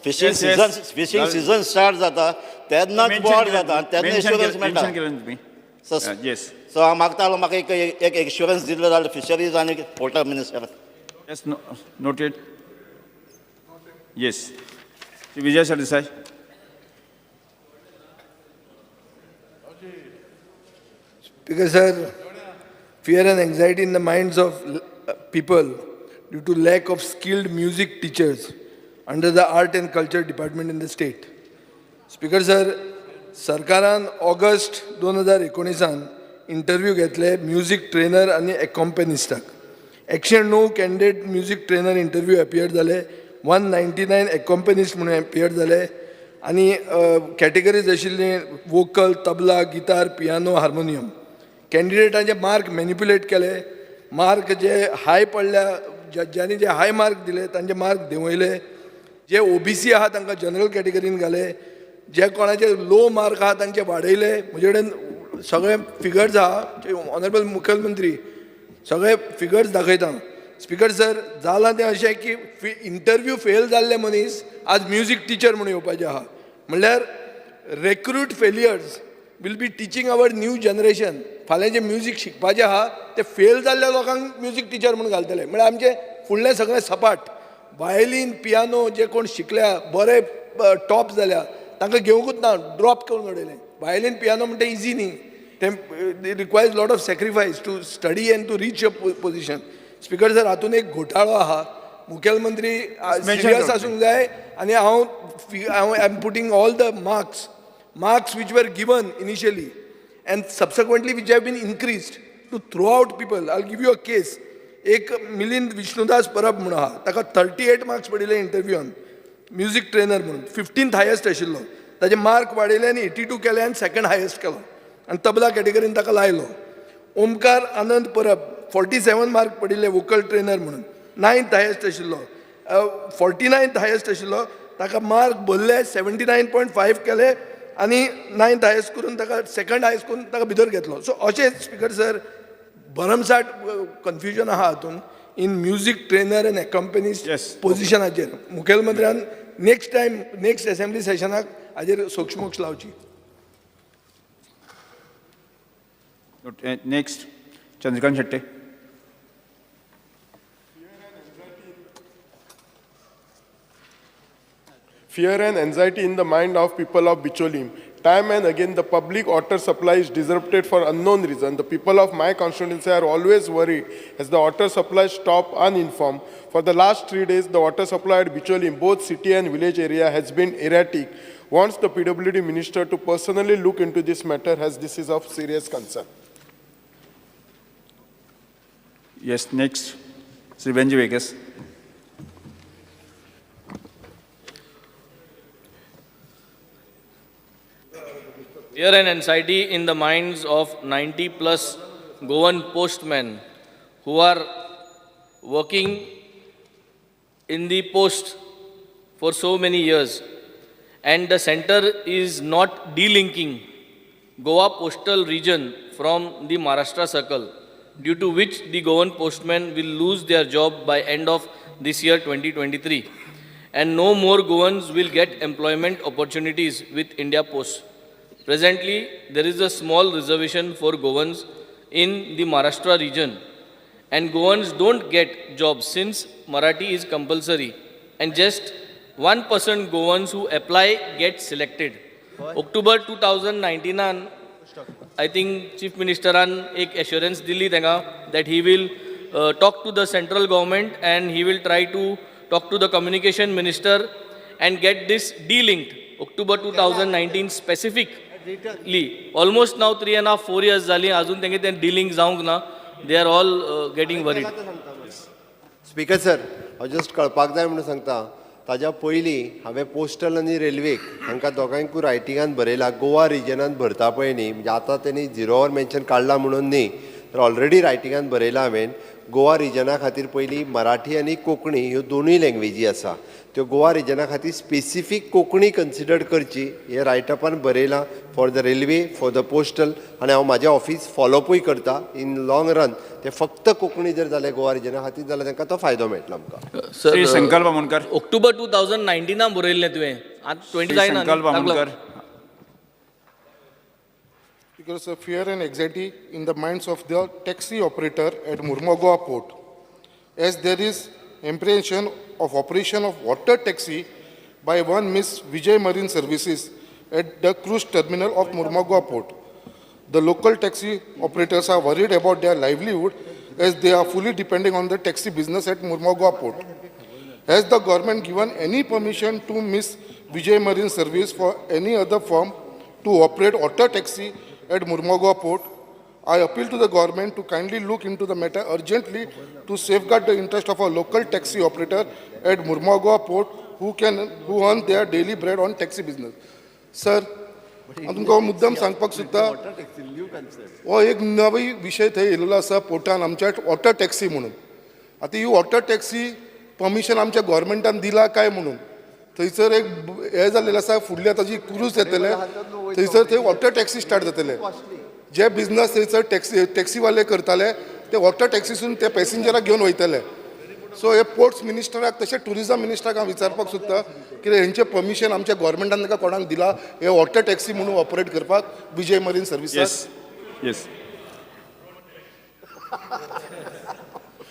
फिशींग सिजन स्टार्ट जाता तेन्नाच बोर्ड जाता आनी तेन्ना एश्युरन्स मेळटा सो हांव मागतालो म्हाका एक एश्युरन्स दिल्लो जाल्यार फिशरीज आनी पोर्टा minister Yes, noted. Yes. Vijay Sardesai. Because, sir, fear and anxiety in the minds of people due to lack of skilled music teachers under the Art and Culture Department in the state. Speaker, sir, सरकारान August 2019 interview घेतले music trainer आनी अकॉम्पॅनिस्टाक 109 candidate music trainer interview appear जाले 199 accompanist म्हणून appear जाले आनी categories आशिल्ली vocal tabla guitar piano harmonium कॅन्डिडेटांचे मार्क मॅनिप्युलेट केले मार्क जे हाय पडल्या ज्यांनी जे हाय मार्क दिले तांचे मार्क देंवयले जे OBC आहा तांकां जनरल कॅटेगरीन घाले जे कोणाचे लो मार्क आहा तांचे वाडयले म्हजे कडेन सगळे फिगर्स आहा ऑनरेबल मुखेलमंत्री सगळे फिगर्स दाखयता स्पीकर सर जालां तें अशें की इंटरव्यू फेल जाल्ले मनीस आज म्युझिक टीचर म्हणून येवपाचे आहा म्हणल्यार recruit failures will be teaching our new generation फाल्यां जे म्युझिक शिकपाचें आहा ते फेल जाल्ल्या लोकांक म्युझिक टीचर म्हणून घालतले म्हळ्यार आमचे फुडलें सगळें सपाट वायलीन पियानो जे कोण शिकल्या बरे टॉप जाल्या तांकां घेवंकूच ना ड्रॉप करून उडयलें वायलीन पियानो म्हणटा इजी न्ही ते requires lot of sacrifice to study and to reach a position speaker sir हातून एक घोटाळो आहा मुखेलमंत्री सिरियस आसूंक जाय आनी हांव I am putting all the marks which were given initially and subsequently which have been increased to throw out people. I'll give you a case. एक मिलिंद विष्णुदास परब म्हणून आहा ताका 38 मार्क्स पडिल्ले इंटरव्यून म्युझिक ट्रेनर म्हणून 15th हायेस्ट आशिल्लो ताजे मार्क वाडयले आनी 82 केले आनी 2nd हायेस्ट केलो आनी तबला कॅटेगरीन ताका लायलो ओमकार आनंद परब 47 मार्क पडिल्ले वोकल ट्रेनर म्हणून 9th हायेस्ट आशिल्लो 49th हायेस्ट आशिल्लो ताका मार्क भरले 79.5 केले आनी 9th हायेस्ट करून ताका 2nd हायेस्ट करून ताका भितर घेतलो सो अशें स्पीकर सर भरमसाट कन्फ्युजन आहा हातून in music trainer and accompanist पोजिशनाचेर मुखेलमंत्र्यान नेक्स्ट असेंब्ली सेशनाक हाजेर सोक्षमोक्ष लावची next Chandrakant Shetye Fear and anxiety in the mind of people of Bicholim. Time and again, the public water supply is disrupted for unknown reason. The people of my constituency are always worried as the water supply stop uninformed. For the last 3 days, the water supply at Bicholim, both city and village area, has been erratic. Wants the PWD minister to personally look into this matter as this is of serious concern. Yes, next, Sri Benji Vegas. Fear and anxiety in the minds of 90+ Goan postmen who are working in the post for so many years, and the center is not delinking Goa postal region from the Maharashtra circle, due to which the Goan postmen will lose their job by end of this year 2023, and no more Goans will get employment opportunities with India Post. Presently, there is a small reservation for Goans in the Maharashtra region, and Goans don't get jobs since Marathi is compulsory, and just 1% Goans who apply get selected. October 2019, I think Chief Ministeran ek assurance dili tenga that he will talk to the central government and he will try to talk to the communication minister and get this de-linked. October 2019 specifically. Almost now 3.5-4 years zali azun tenge ten de-link जावंक ना. They are all getting worried. Speaker sir हांव just कळपाक जाय म्हणून सांगता ताज्या पयलीं हांवें पोस्टल आनी रेल्वेक हांकां दोगांयकूय रायटिंगान बरयलां गोवा रिजनान भरता पळय न्ही म्हणजे आतां तेणी झिरोवर मेन्शन काडला म्हणून न्ही तर ऑलरेडी रायटिंगान बरयलां हांवें गोवा रिजना खातीर पयलीं मराठी आनी कोंकणी ह्यो दोनूय लँग्वेजी आसा त्यो गोवा रिजना खातीर स्पेसिफीक कोंकणी कन्सिडर करची हे रायटअपान बरयलां for the railway for the postal आनी हांव म्हाजें ऑफिस फॉलोअपूय करता इन लॉंग रन ते फक्त कोंकणी जर जालें गोवा रिजना खातीर जाल्यार तांकां तो फायदो मेळटलो आमकां. श्री संकल्प बामणकर. ऑक्टोबर 2019 बरयल्लें तुवें आतां 29 संकल्प Bamankar. Because of fear and anxiety in the minds of the taxi operator at Murmagaon port, as there is apprehension of operation of water taxi by one Miss Vijay Marine Services at the cruise terminal of Murmagaon port. The local taxi operators are worried about their livelihood as they are fully depending on the taxi business at Murmagaon port. Has the government given any permission to Miss Vijay Marine Service for any other firm to operate water taxi at Murmagaon port? I appeal to the government to kindly look into the matter urgently to safeguard the interest of a local taxi operator at Murmagaon port who earn their daily bread on taxi business. Sir, तुमकां मुद्दम सांगपाक सोदता हो एक नवी विशय थंय येयल्लो आसा पोर्टान आमच्या वॉटर टॅक्सी म्हणून. आतां ही वॉटर टॅक्सी परमिशन आमच्या गव्हर्मेंटान दिला काय म्हणून थंयसर एक हे जाल्लेलें आसा फुडल्या ताजी क्रूज येतले थंयसर थंय वॉटर टॅक्सी स्टार्ट जातले. जे बिझनस थंयसर टॅक्सीवाले करताले ते वॉटर टॅक्सीसून ते पॅसेंजराक घेवन वयतले. सो हे पोर्ट्स मिनिस्टराक तशें टुरिझम मिनिस्टराक हांव विचारपाक सोदता की हेंचें परमिशन आमच्या गव्हर्मेंटान ताका कोणाक दिला हे वॉटर टॅक्सी म्हणून ऑपरेट करपाक Vijay marine services. Yes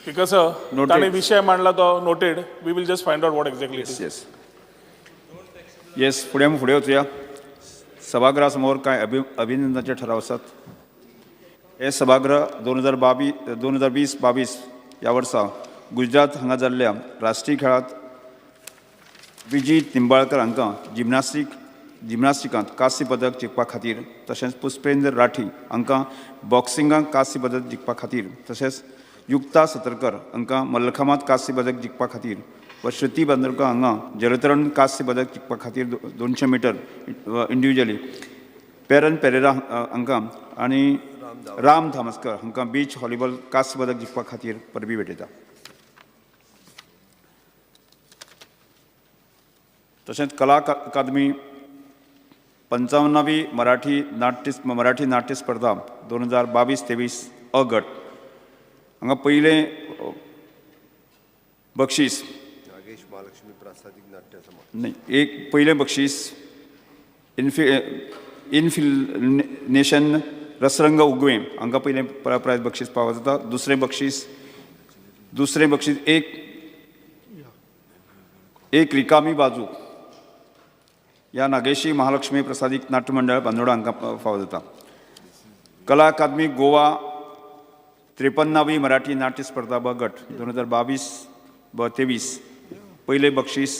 because ताणें विशय मांडला तो noted we will just find out what exactly. Yes yes फुडें वचुया. सभागृहा समोर कांय अभिनंदनाचे ठराव आसात. हे सभागृह 2020-22 ह्या वर्सा गुजरात हांगा जाल्ल्या राष्ट्रीय खेळांत विजी निंबाळकर हांकां जिमनास्टिकांत कांस्य पदक जिखपा खातीर तशेंच पुष्पेंद्र राठी हांकां बॉक्सिंगांत कांस्य पदक जिखपा खातीर तशेंच युक्ता सतरकर हांकां मल्लखांबांत कांस्य पदक जिखपा खातीर व श्रुती बांदोडकर हांगा जलतरण कांस्य पदक जिखपा खातीर 200 मीटर इंडिव्हिज्युअली पेरन पेरेरा हांकां आनी राम धामस्कर हांकां बीच व्हॉलीबॉल कांस्य पदक जिखपा खातीर परबी भेटयता. तशेंच कला अकादमी 55वी मराठी नाट्य स्पर्धा 2022-23 अ गट हांगा पयलें बक्षीस नाही एक पयलें बक्षीस इन्फिनेशन रसरंग उगवें हांकां पयलें प्रायज बक्षीस फावो जाता. दुसरें बक्षीस एक रिकामी बाजू ह्या नागेशी महालक्ष्मी प्रसादीक नाट्य मंडळ बांदोडा हांकां फावो जाता. कला अकादमी गोवा 53वी मराठी नाट्य स्पर्धा ब गट 2022-23 पयलें बक्षीस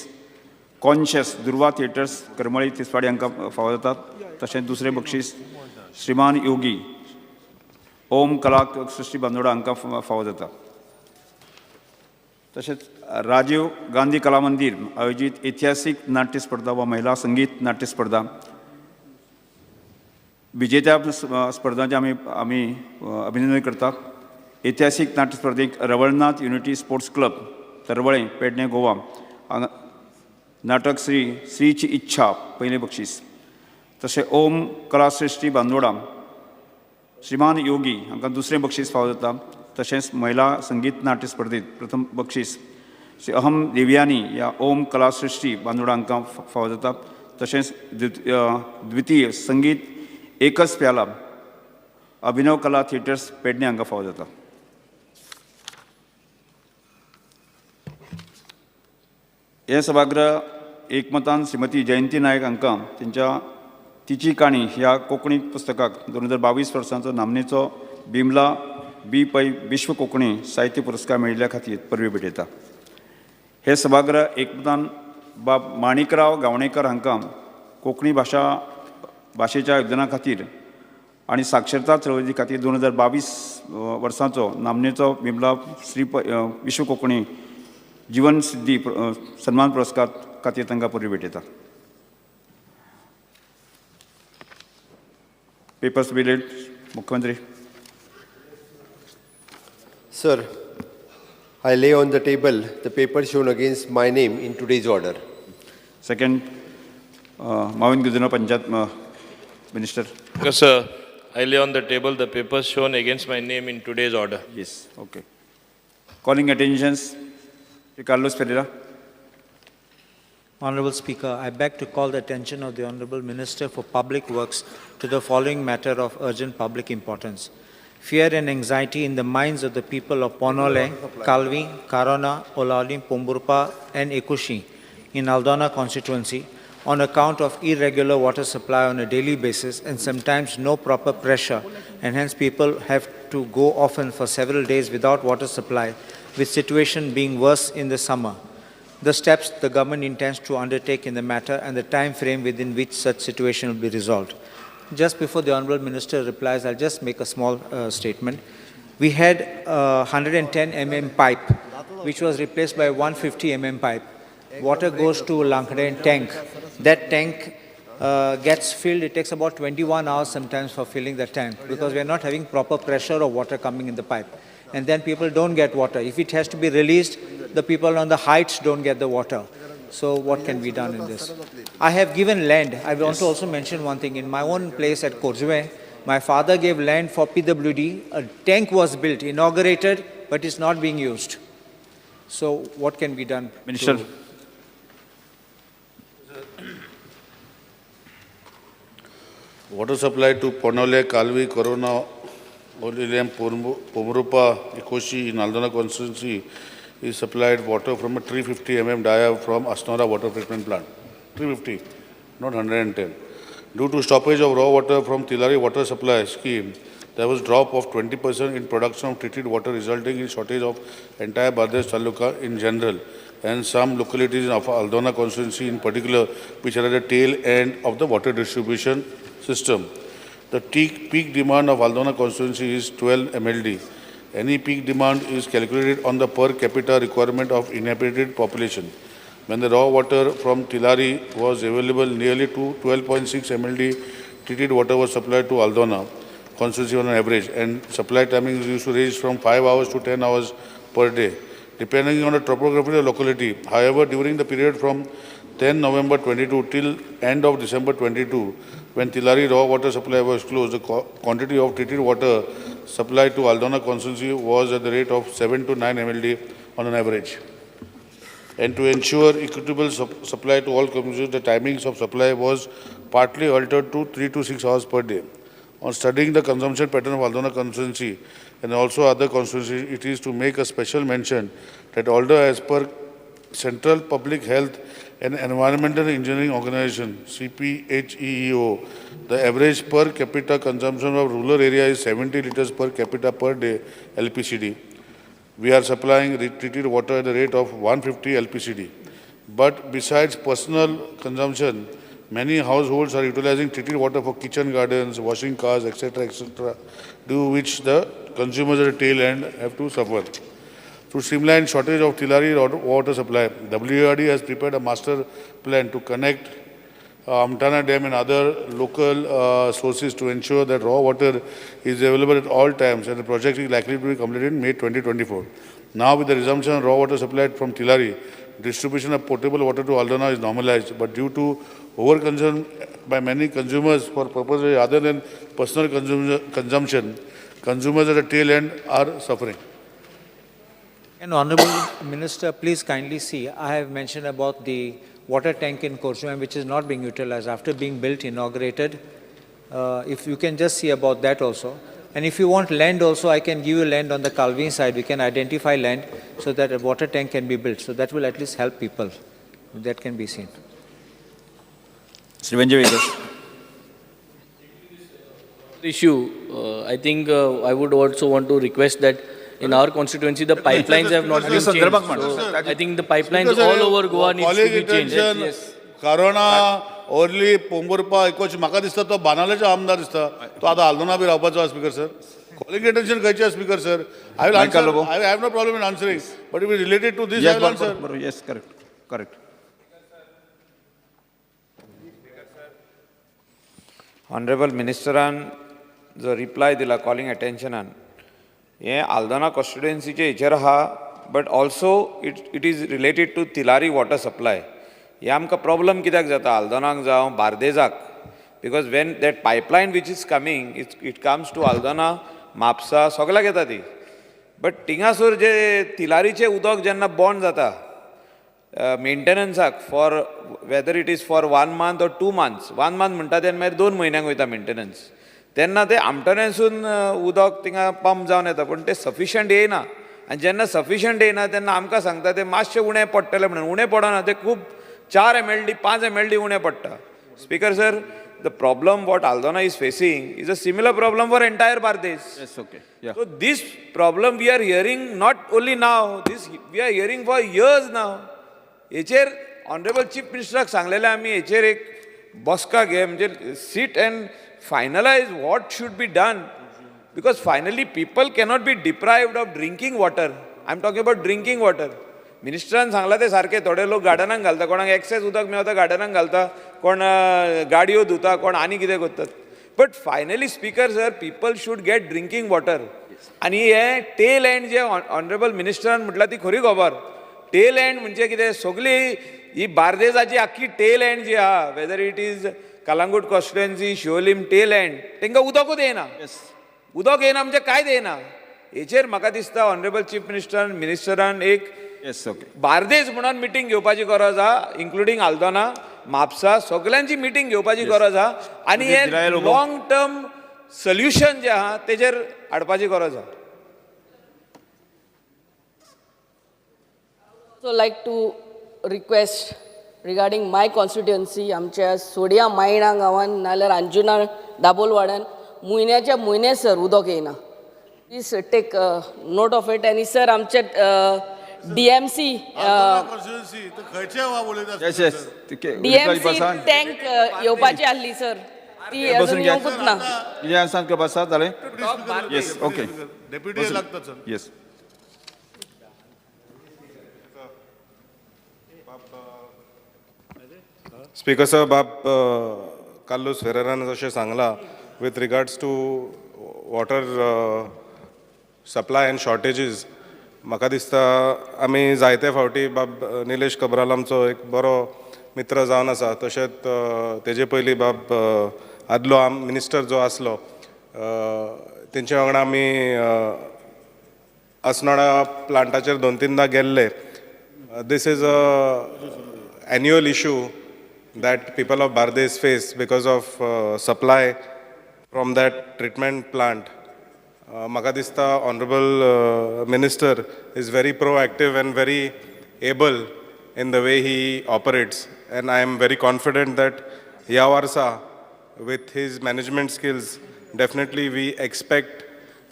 कॉन्शियस दुर्वा थिएटर्स करमळी तिसवाडी हांकां फावो जाता. तशेंच दुसरें बक्षीस श्रीमान योगी ओम कला सृष्टी बांदोडा हांकां फावो जाता. तशेंच राजीव गांधी कला मंदिर आयोजीत ऐतिहासीक नाट्य स्पर्धा वा महिला संगीत नाट्य स्पर्धा विजेत्या स्पर्धांचे आमी अभिनंदन करतात. ऐतिहासीक नाट्य स्पर्धेक Ravalnath Unity Sports Club Tarvale Pernem Goa नाटक श्रीची इच्छा पयलें बक्षीस. तशें ओम कलाश्रेष्ठी बांदोडा श्रीमान योगी हांकां दुसरें बक्षीस फावो जाता. तशेंच महिला संगीत नाट्य स्पर्धेत प्रथम बक्षीस श्री अहम देवयानी ह्या ओम कलाश्रेष्ठी बांदोडा हांकां फावो जाता. तशेंच द्वितीय संगीत एकच प्याला अभिनव कला थिएटर्स पेडणे हांकां फावो जाता. हे सभागृह एकमतान श्रीमती जयंती नायक हांकां तिची काणी ह्या कोंकणी पुस्तकाक 2022 वर्साचो नामनेचो बिमला बी पै विश्व कोंकणी साहित्य पुरस्कार मेळिल्ल्या खातीर परबीं भेटयता. हे सभागृह एकमतान बाब माणिकराव गावणेकर हांकां कोंकणी भाशेच्या योगदाना खातीर आनी साक्षरता चळवळी खातीर 2022 वर्साचो नामनेचो बिमला विश्व कोंकणी जीवन सिद्धी सन्मान पुरस्कार खातीर तांकां परबीं भेटयता. Papers be read. Mukhyamantri. Sir, I lay on the table the paper shown against my name in today's order. Second, Mawin Guzino Panjat Minister. Yes, sir. I lay on the table the papers shown against my name in today's order. Yes, okay. Calling attentions, Carlos Pereira. Honorable Speaker, I beg to call the attention of the Honorable Minister for Public Works to the following matter of urgent public importance. Fear and anxiety in the minds of the people of Ponole, Kalvi, Karona, Olalim, Pomburpa and Ekushi in Aldona constituency on account of irregular water supply on a daily basis and sometimes no proper pressure, and hence people have to go often for several days without water supply, with situation being worse in the summer. The steps the government intends to undertake in the matter and the time frame within which such situation will be resolved. Just before the Honourable Minister replies, I'll just make a small statement. We had 110 mm pipe, which was replaced by 150 mm pipe. Water goes to Lankhden tank. That tank gets filled. It takes about 21 hours sometimes for filling the tank because we are not having proper pressure of water coming in the pipe. And then people don't get water. If it has to be released, the people on the heights don't get the water. So what can be done in this? I have given land. I want to also mention one thing. In my own place at Korzue, my father gave land for PWD. A tank was built, inaugurated, but it's not being used. So what can be done? Minister. Water supply to Ponole, Kalvi, Corona, Oliliam, Pomrupa, Ikoshi in Aldona constituency is supplied water from a 350 mm dia from Asnora water treatment plant. 350, not 110. Due to stoppage of raw water from Tilari water supply scheme, there was drop of 20% in production of treated water, resulting in shortage of entire Bardesh Taluka in general and some localities of Aldona constituency in particular, which are at the tail end of the water distribution system. The peak demand of Aldona constituency is 12 MLD. Any peak demand is calculated on the per capita requirement of inhabited population. When the raw water from Tilari was available, nearly to 12.6 MLD treated water was supplied to Aldona constituency on an average, and supply timings used to range from 5 hours to 10 hours per day, depending on the topography of the locality. However, during the period from 10 November 22 till end of December 22, when Tilari raw water supply was closed, the quantity of treated water supplied to Aldona constituency was at the rate of 7 to 9 MLD on an average. And to ensure equitable supply to all communities, the timings of supply was partly altered to 3 to 6 hours per day. On studying the consumption pattern of Aldona constituency and also other constituencies, it is to make a special mention that although as per Central Public Health and Environmental Engineering Organization, CPHEEO, the average per capita consumption of rural area is 70 liters per capita per day LPCD. We are supplying treated water at the rate of 150 LPCD. But besides personal consumption, many households are utilizing treated water for kitchen gardens, washing cars, etc., due which the consumers at the tail end have to suffer. To streamline shortage of Tilari water supply, WERD has prepared a master plan to connect Amtana Dam and other local sources to ensure that raw water is available at all times, and the project is likely to be completed in May 2024. Now, with the resumption of raw water supply from Tilari, distribution of potable water to Aldona is normalized, but due to overconsumption by many consumers for purposes other than personal consumption, consumers at the tail end are suffering. And Honorable Minister, please kindly see, I have mentioned about the water tank in Korshuam, which is not being utilized after being built, inaugurated. If you can just see about that also. And if you want land also, I can give you land on the Calvin side. We can identify land so that a water tank can be built. So that will at least help people. That can be seen. Issue, I think I would also want to request that in our constituency, the pipelines have not been changed. So I think the pipelines all over Goa needs to be changed. Corona, only Pomburpa, Ekoch, Maka dista to Banaleja Amda dista. To ada Aldona bhi Rapacha speaker sir. Calling attention Kaicha speaker sir. I will answer. I have no problem in answering. But if it is related to this, I will answer. Yes, correct. Correct. Honorable Ministeran जो reply दिला calling अटेंशनान हे आल्दोना कॉन्स्टिट्युएन्सीचे हेचेर आहा but also it is related to Tillari water supply हे आमकां problem कित्याक जाता आल्दोनाक जावं बार्देजाक because when that pipeline which is coming it comes to Aldona Mapusa सगळ्याक येता ती बट थिंगासोर जे तिलारीचें उदक जेन्ना बॉन्ड जाता मेंटेनन्साक for whether it is for 1 month or 2 months 1 month म्हणटा तेन्ना मागीर 2 म्हयन्यांक वयता मेंटेनन्स तेन्ना ते आमटण्यासून उदक थिंगा पंप जावन येता पूण ते सफिशंट येयना आनी जेन्ना सफिशंट येयना तेन्ना आमकां सांगता ते मातशें उणें पडटलें म्हणून उणें पडना ते खूब 4 mld 5 mld उणें पडटा speaker sir the problem what Aldona is facing is a similar problem for entire Bardez so this problem we are hearing not only now this we are hearing for years now हेचेर honourable chief मिनिस्टराक सांगलेलें आमी हेचेर एक बसका घे म्हणजे seat and finalize what should be done because finally people cannot be deprived of drinking water. I'm talking about drinking water. Ministran सांगला ते सारखे थोडे लोक गार्डनाक घालता कोणाक एक्सेस उदक मेवता गार्डनाक घालता कोण गाडयो धुता कोण आनी कितें करतात but finally speaker sir people should gate drinking water आनी हे टेल एंड जे ऑनरेबल मिनिस्टरान म्हटलां ती खरी खबर टेल एंड म्हणजे कितें सगळी ही बार्देजाची आख्खी टेल एंड जी आहा whether it is Calangute constituency Siolim tail end तांकां उदकूच येना उदक येना म्हणजे कांयच येना हेचेर म्हाका दिसता ऑनरेबल चीफ मिनिस्टरान एक बार्देस म्हणून मिटींग घेवपाची गरज आहा इन्क्लुडींग आल्दोना म्हापसा सगळ्यांची मिटींग घेवपाची गरज आहा आनी हे लॉंग टर्म सोल्युशन जे आहा तेजेर हाडपाची गरज आहा So like to request regarding my constituency, आमच्या सोडिया मायणा गांवान नाल्यार अंजुना दाबोलवाड्यान म्हयन्याच्या म्हयने सर उदक येना please take note of it आनी सर आमचे डीएमसी टँक येवपाची आसली सर ती अजून येवंकूच ना येस ओके डेप्युटी लागतात सर येस स्पीकर साहेब कार्लोस फेरेरान जशें सांगलां with regards to water supply and shortages म्हाका दिसता आमी जायते फावटी बाब निलेश कबराल आमचो एक बरो मित्र जावन आसा तशेंच तेजे पयलीं बाब आदलो मिनिस्टर जो आसलो तेंचे वांगडा आमी असनोडा प्लांटाचेर 2-3दां गेल्ले दीस is a annual issue that people of Bardes face because of supply from that treatment plant. Maka dista Honorable Minister is very proactive and very able in the way he operates and I am very confident that Yawarsa with his management skills definitely we expect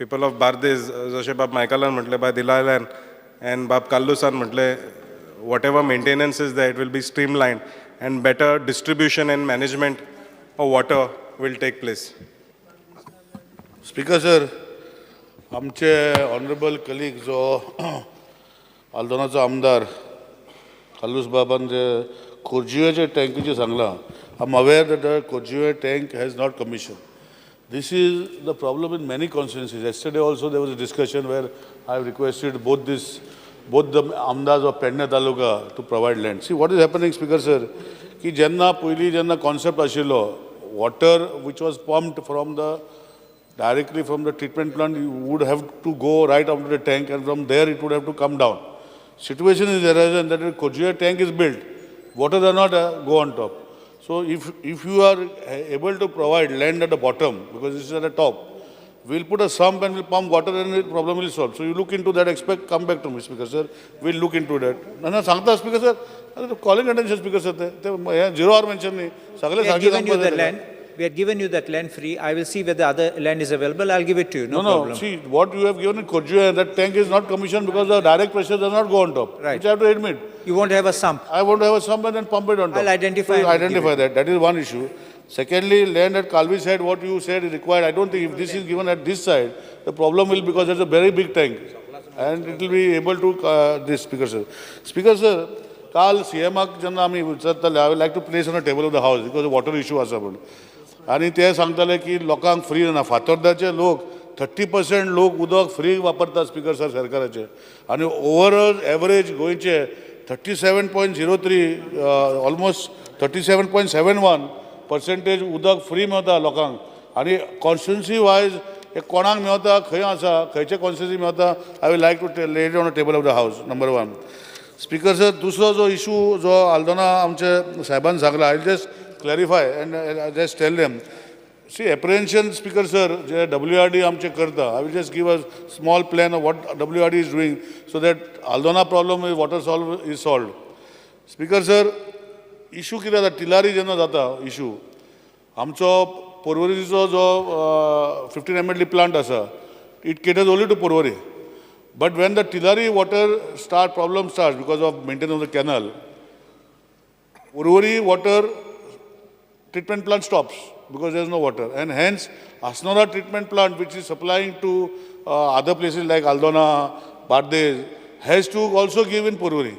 people of Bardes Joshe Bab Michaelan Mutle by Dilalan and Bab Kallusan Mutle whatever maintenance is there it will be streamlined and better distribution and management of water will take place. Speaker sir, आमचे honourable colleague जो आल्दोनाचो आमदार कालूस बाबान जे कोरजुवेचे टँकीचे सांगलां I am aware that the Corjuem tank has not commissioned. This is the problem in many constituencies. Yesterday also there was a discussion where I have requested both these both the Amdas of Penna Taluka to provide land. See what is happening, Speaker sir, ki jenna poili jenna concept ashilo, water which was pumped from the directly from the treatment plant, you would have to go right up to the tank, and from there it would have to come down. Situation is arisen that a Kojia tank is built, water does not go on top. So if you are able to provide land at the bottom, because this is at the top, we'll put a sump and we'll pump water and the problem will solve. So you look into that, come back to me, Speaker sir. We'll look into that. No, Sangta, Speaker sir, calling attention, Speaker sir. Zero hour mention. We have given you the land. We had given you that land free. I will see whether other land is available. I'll give it to you. No problem. See, what you have given in Kojia, that tank is not commissioned because the direct pressure does not go on top. Right. Which I have to admit. You won't have a sump. I want to have a sump and then pump it on top. I'll identify. So identify that. That is one issue. Secondly, land at Kalvi side, what you said is required. I don't think if this is given at this side, the problem will because there's a very big tank. And it will be able to, this, Speaker sir. Speaker sir, Kal CM Janna, I would like to place on the table of the house because the water issue was about. आणि ते सांगताले की लोकांक free ना फातोर्डाचे लोक 30% लोक उदक free वापरतात स्पीकर सर सरकाराचे आणि ओवरऑल एवरेज गोंयचे 37.03 ऑलमोस्ट 37.71% उदक फ्री मेळटा लोकांक आणि कॉन्स्टिट्युन्सी वायज हे कोणाक मेळटा खंय आसा खंयचे कॉन्स्टिट्युन्सी मेळटा आय विल लायक टू ले it on the table of the house number 1 speaker sir दुसरो जो इशू जो आल्दोना आमचे साहेबान सांगला I just clarify and just tell them. See, apprehension, Speaker sir, WRD amche karta. I will just give a small plan of what WRD is doing so that Aldona problem is water is solved. Speaker sir, issue कितें जाता टिलारी जेन्ना जाता issue. आमचो पोरवरीचो जो 15 MLD plant आसा, it caters only to Porvori. But when the Tillari water problem starts because of maintenance of the canal, Porvori water treatment plant stops because there is no water, and hence Asnora treatment plant, which is supplying to other places like Aldona, Bardes, has to also give in Porvori.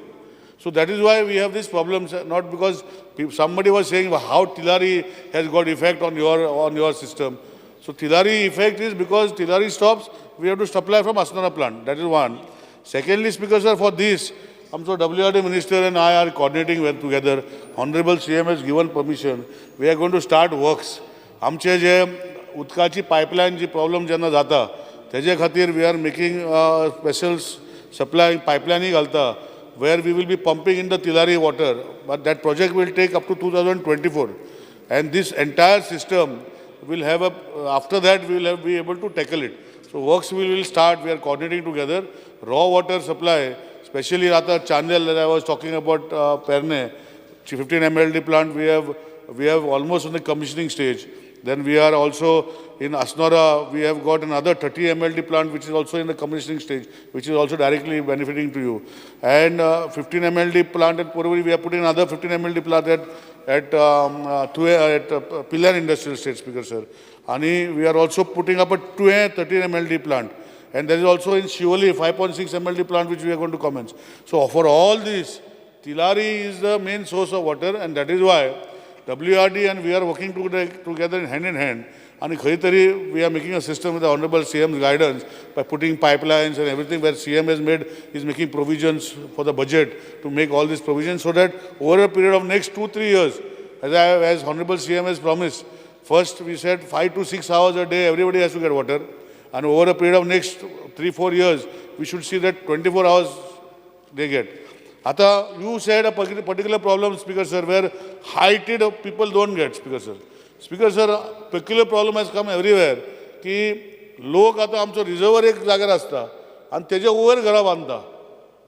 So that is why we have these problems, not because somebody was saying how Tillari has got effect on your system. So Tillari effect is because Tillari stops, we have to supply from Asnora plant. That is one. Secondly, Speaker sir, for this, so WRD Minister and I are coordinating well together. Honorable CM has given permission. We are going to start works. आमचे जे उदकाची pipeline जी problem जेन्ना जाता, तेजे खातीर we are making special supply pipeline घालता, where we will be pumping in the Tillari water. But that project will take up to 2024. And this entire system will have after that we will be able to tackle it. So works we will start. We are coordinating together. Raw water supply, especially Rata Chandel that I was talking about, Perne, 15 MLD plant, we have almost on the commissioning stage. Then we are also in Asnora, we have got another 30 MLD plant which is also in the commissioning stage, which is also directly benefiting to you. And 15 MLD plant at Porvori, we are putting another 15 MLD plant at Pillar Industrial Estate, Speaker sir. And we are also putting up a 13 MLD plant. And there is also in Shivali 5.6 MLD plant which we are going to commence. So for all this, Tillari is the main source of water, and that is why WRD and we are working together hand in hand. And we are making a system with the Honorable CM's guidance by putting pipelines and everything where CM is making provisions for the budget to make all these provisions so that over a period of next 2-3 years, as Honorable CM has promised, first we said 5 to 6 hours a day everybody has to get water. And over a period of next 3-4 years, we should see that 24 hours they get. Ata, you said a particular problem, Speaker sir, where heighted people don't get, Speaker sir. Speaker sir, peculiar problem has come everywhere. Ki lok ata amcho reservoir ek jagar asta, and teje over gara banta.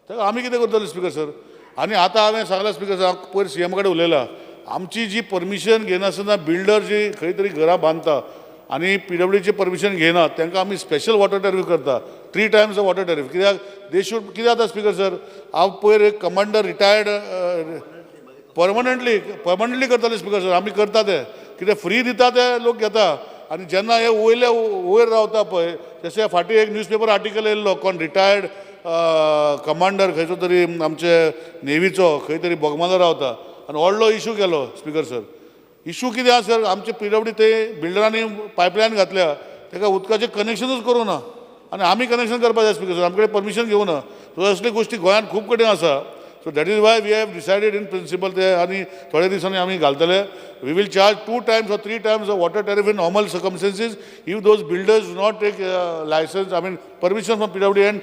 तर आम्ही कितें करतले speaker sir आनी आतां हांवें सांगलां speaker sir पयर CM कडेन उलयलां आमची जी परमिशन घेनासतना बिल्डर जी खंय तरी घरां बांदता आनी PWDची परमिशन घेना तांकां आमी स्पेशल वॉटर टॅरिफ करता 3 times वॉटर टॅरिफ कित्याक दे शूड कितें जाता स्पीकर सर हांव पयर एक कमांडर रिटायर्ड परमनंटली करताले स्पीकर सर आमी करता ते कितें फ्री दिता ते लोक घेता आनी जेन्ना हे वयर रावता पळय तशें फाटीं एक न्यूजपेपर आर्टिकल येयल्लो कोण रिटायर्ड कमांडर खंयचो तरी आमचे नेवीचो खंय तरी बोगमालो रावता आनी व्हडलो इशू केलो स्पीकर सर इशू कितें आसा सर आमचे PWD ते बिल्डरांनी पायपलायन घातल्या ताका उदकाचें कनेक्शनूच करूं ना आनी आमी कनेक्शन करपाक जाय स्पीकर सर आमचे कडेन परमिशन घेवं ना सो असली गोष्टी गोंयांत खूब कडेन आसा. So that is why we have decided in principle ते आनी थोड्या दिसांनी आमी घालतले. We will charge 2 times or 3 times the water tariff in normal circumstances if those builders do not take license, I mean permission from PWD and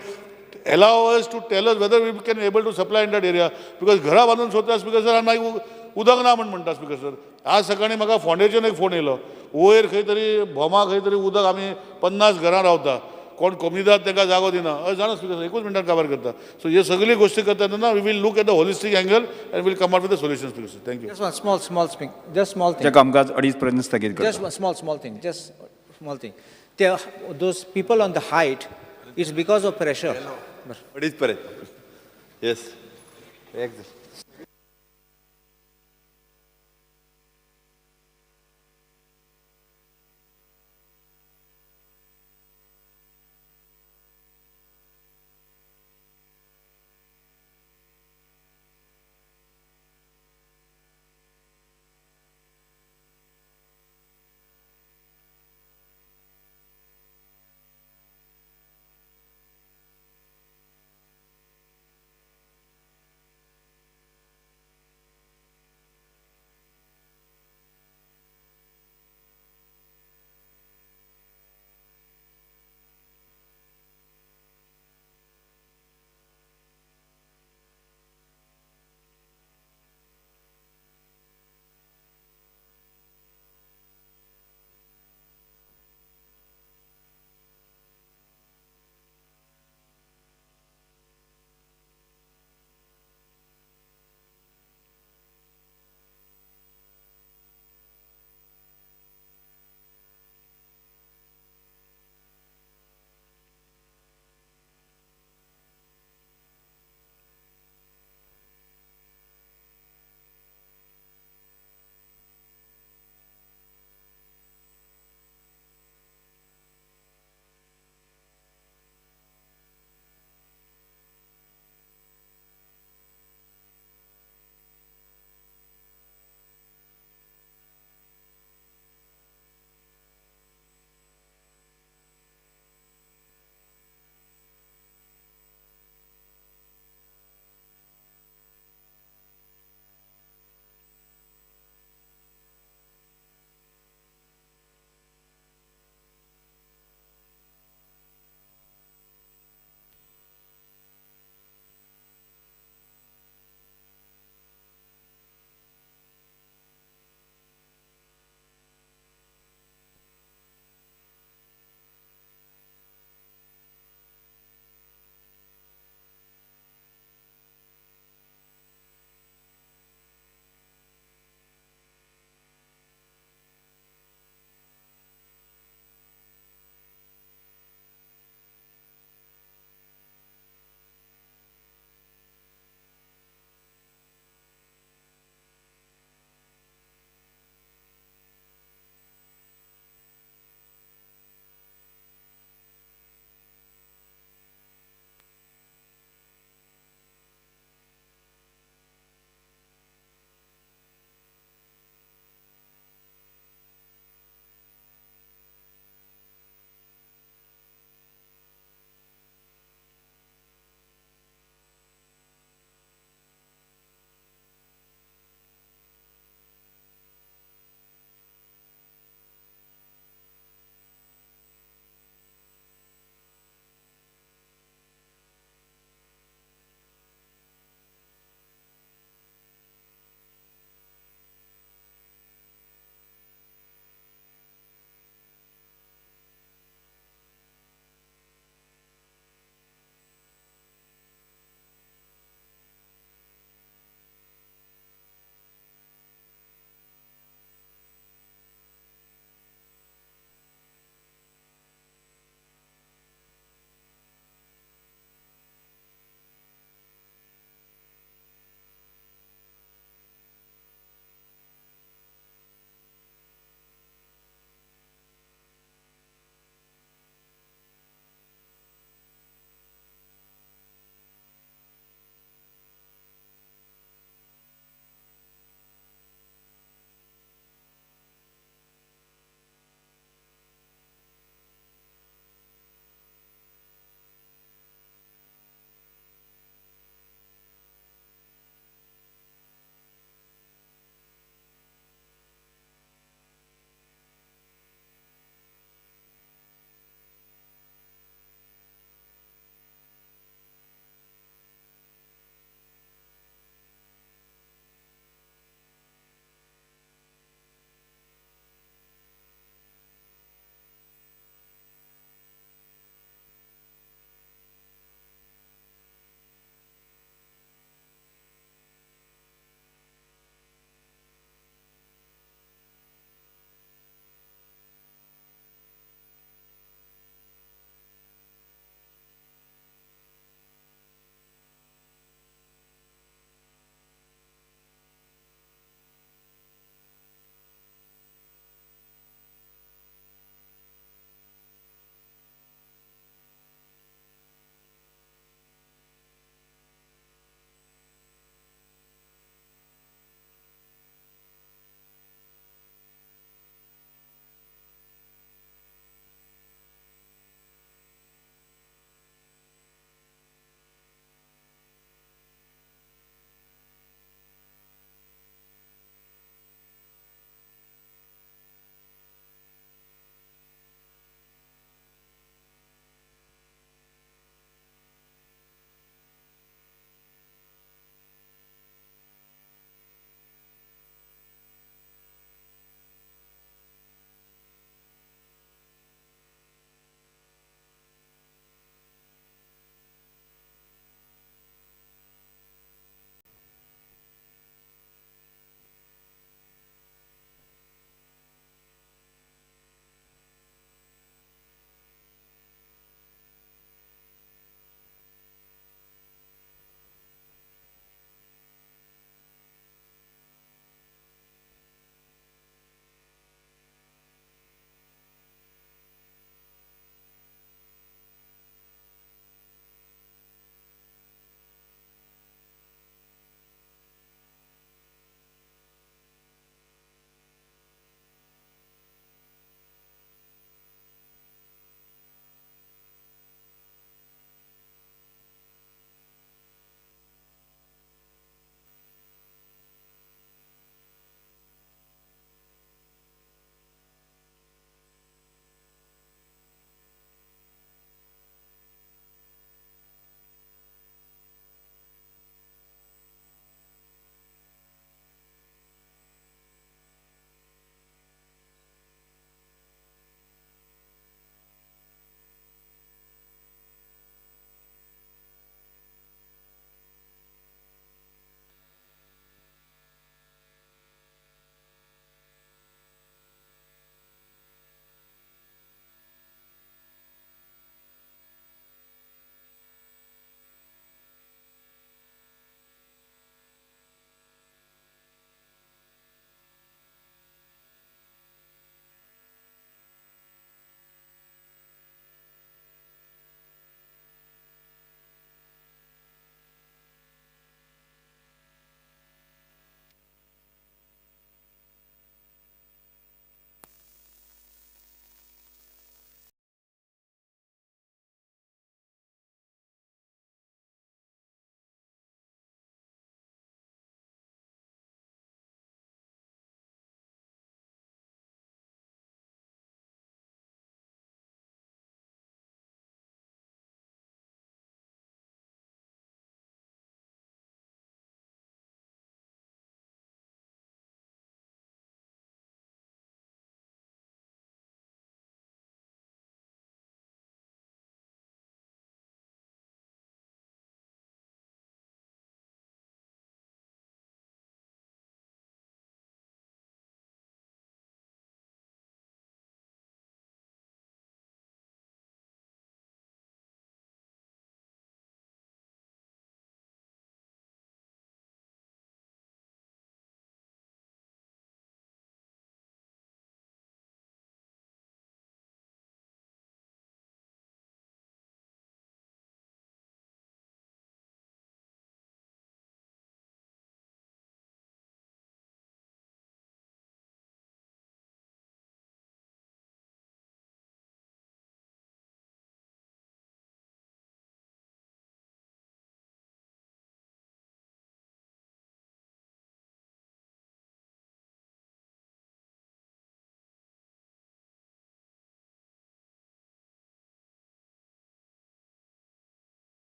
allow us to tell us whether we can able to supply in that area. Because घरा बांदून सोदता speaker sir आनी मागीर उदक ना म्हणटा speaker sir. आज सकाळी म्हाका फोंडेच्यान एक फोन येयलो, वयर खंय तरी भोमा खंय तरी उदक आमी 50 घरां रावता, कोण कमीदार तांकां जागो दिना. जाणा स्पीकर सर, 1 मिनटान काबार करता. सो हे सगळी गोष्टी करता तेन्ना we will look at the holistic angle and will come out with the solution speaker sir. Thank you. Just one small thing. Just small thing. जे कामकाज 2:30 पर्यंत स्थगित करता. Just one small thing. Just small thing. Those people on the height, it's because of pressure. 2:30 पर्यंत. Yes.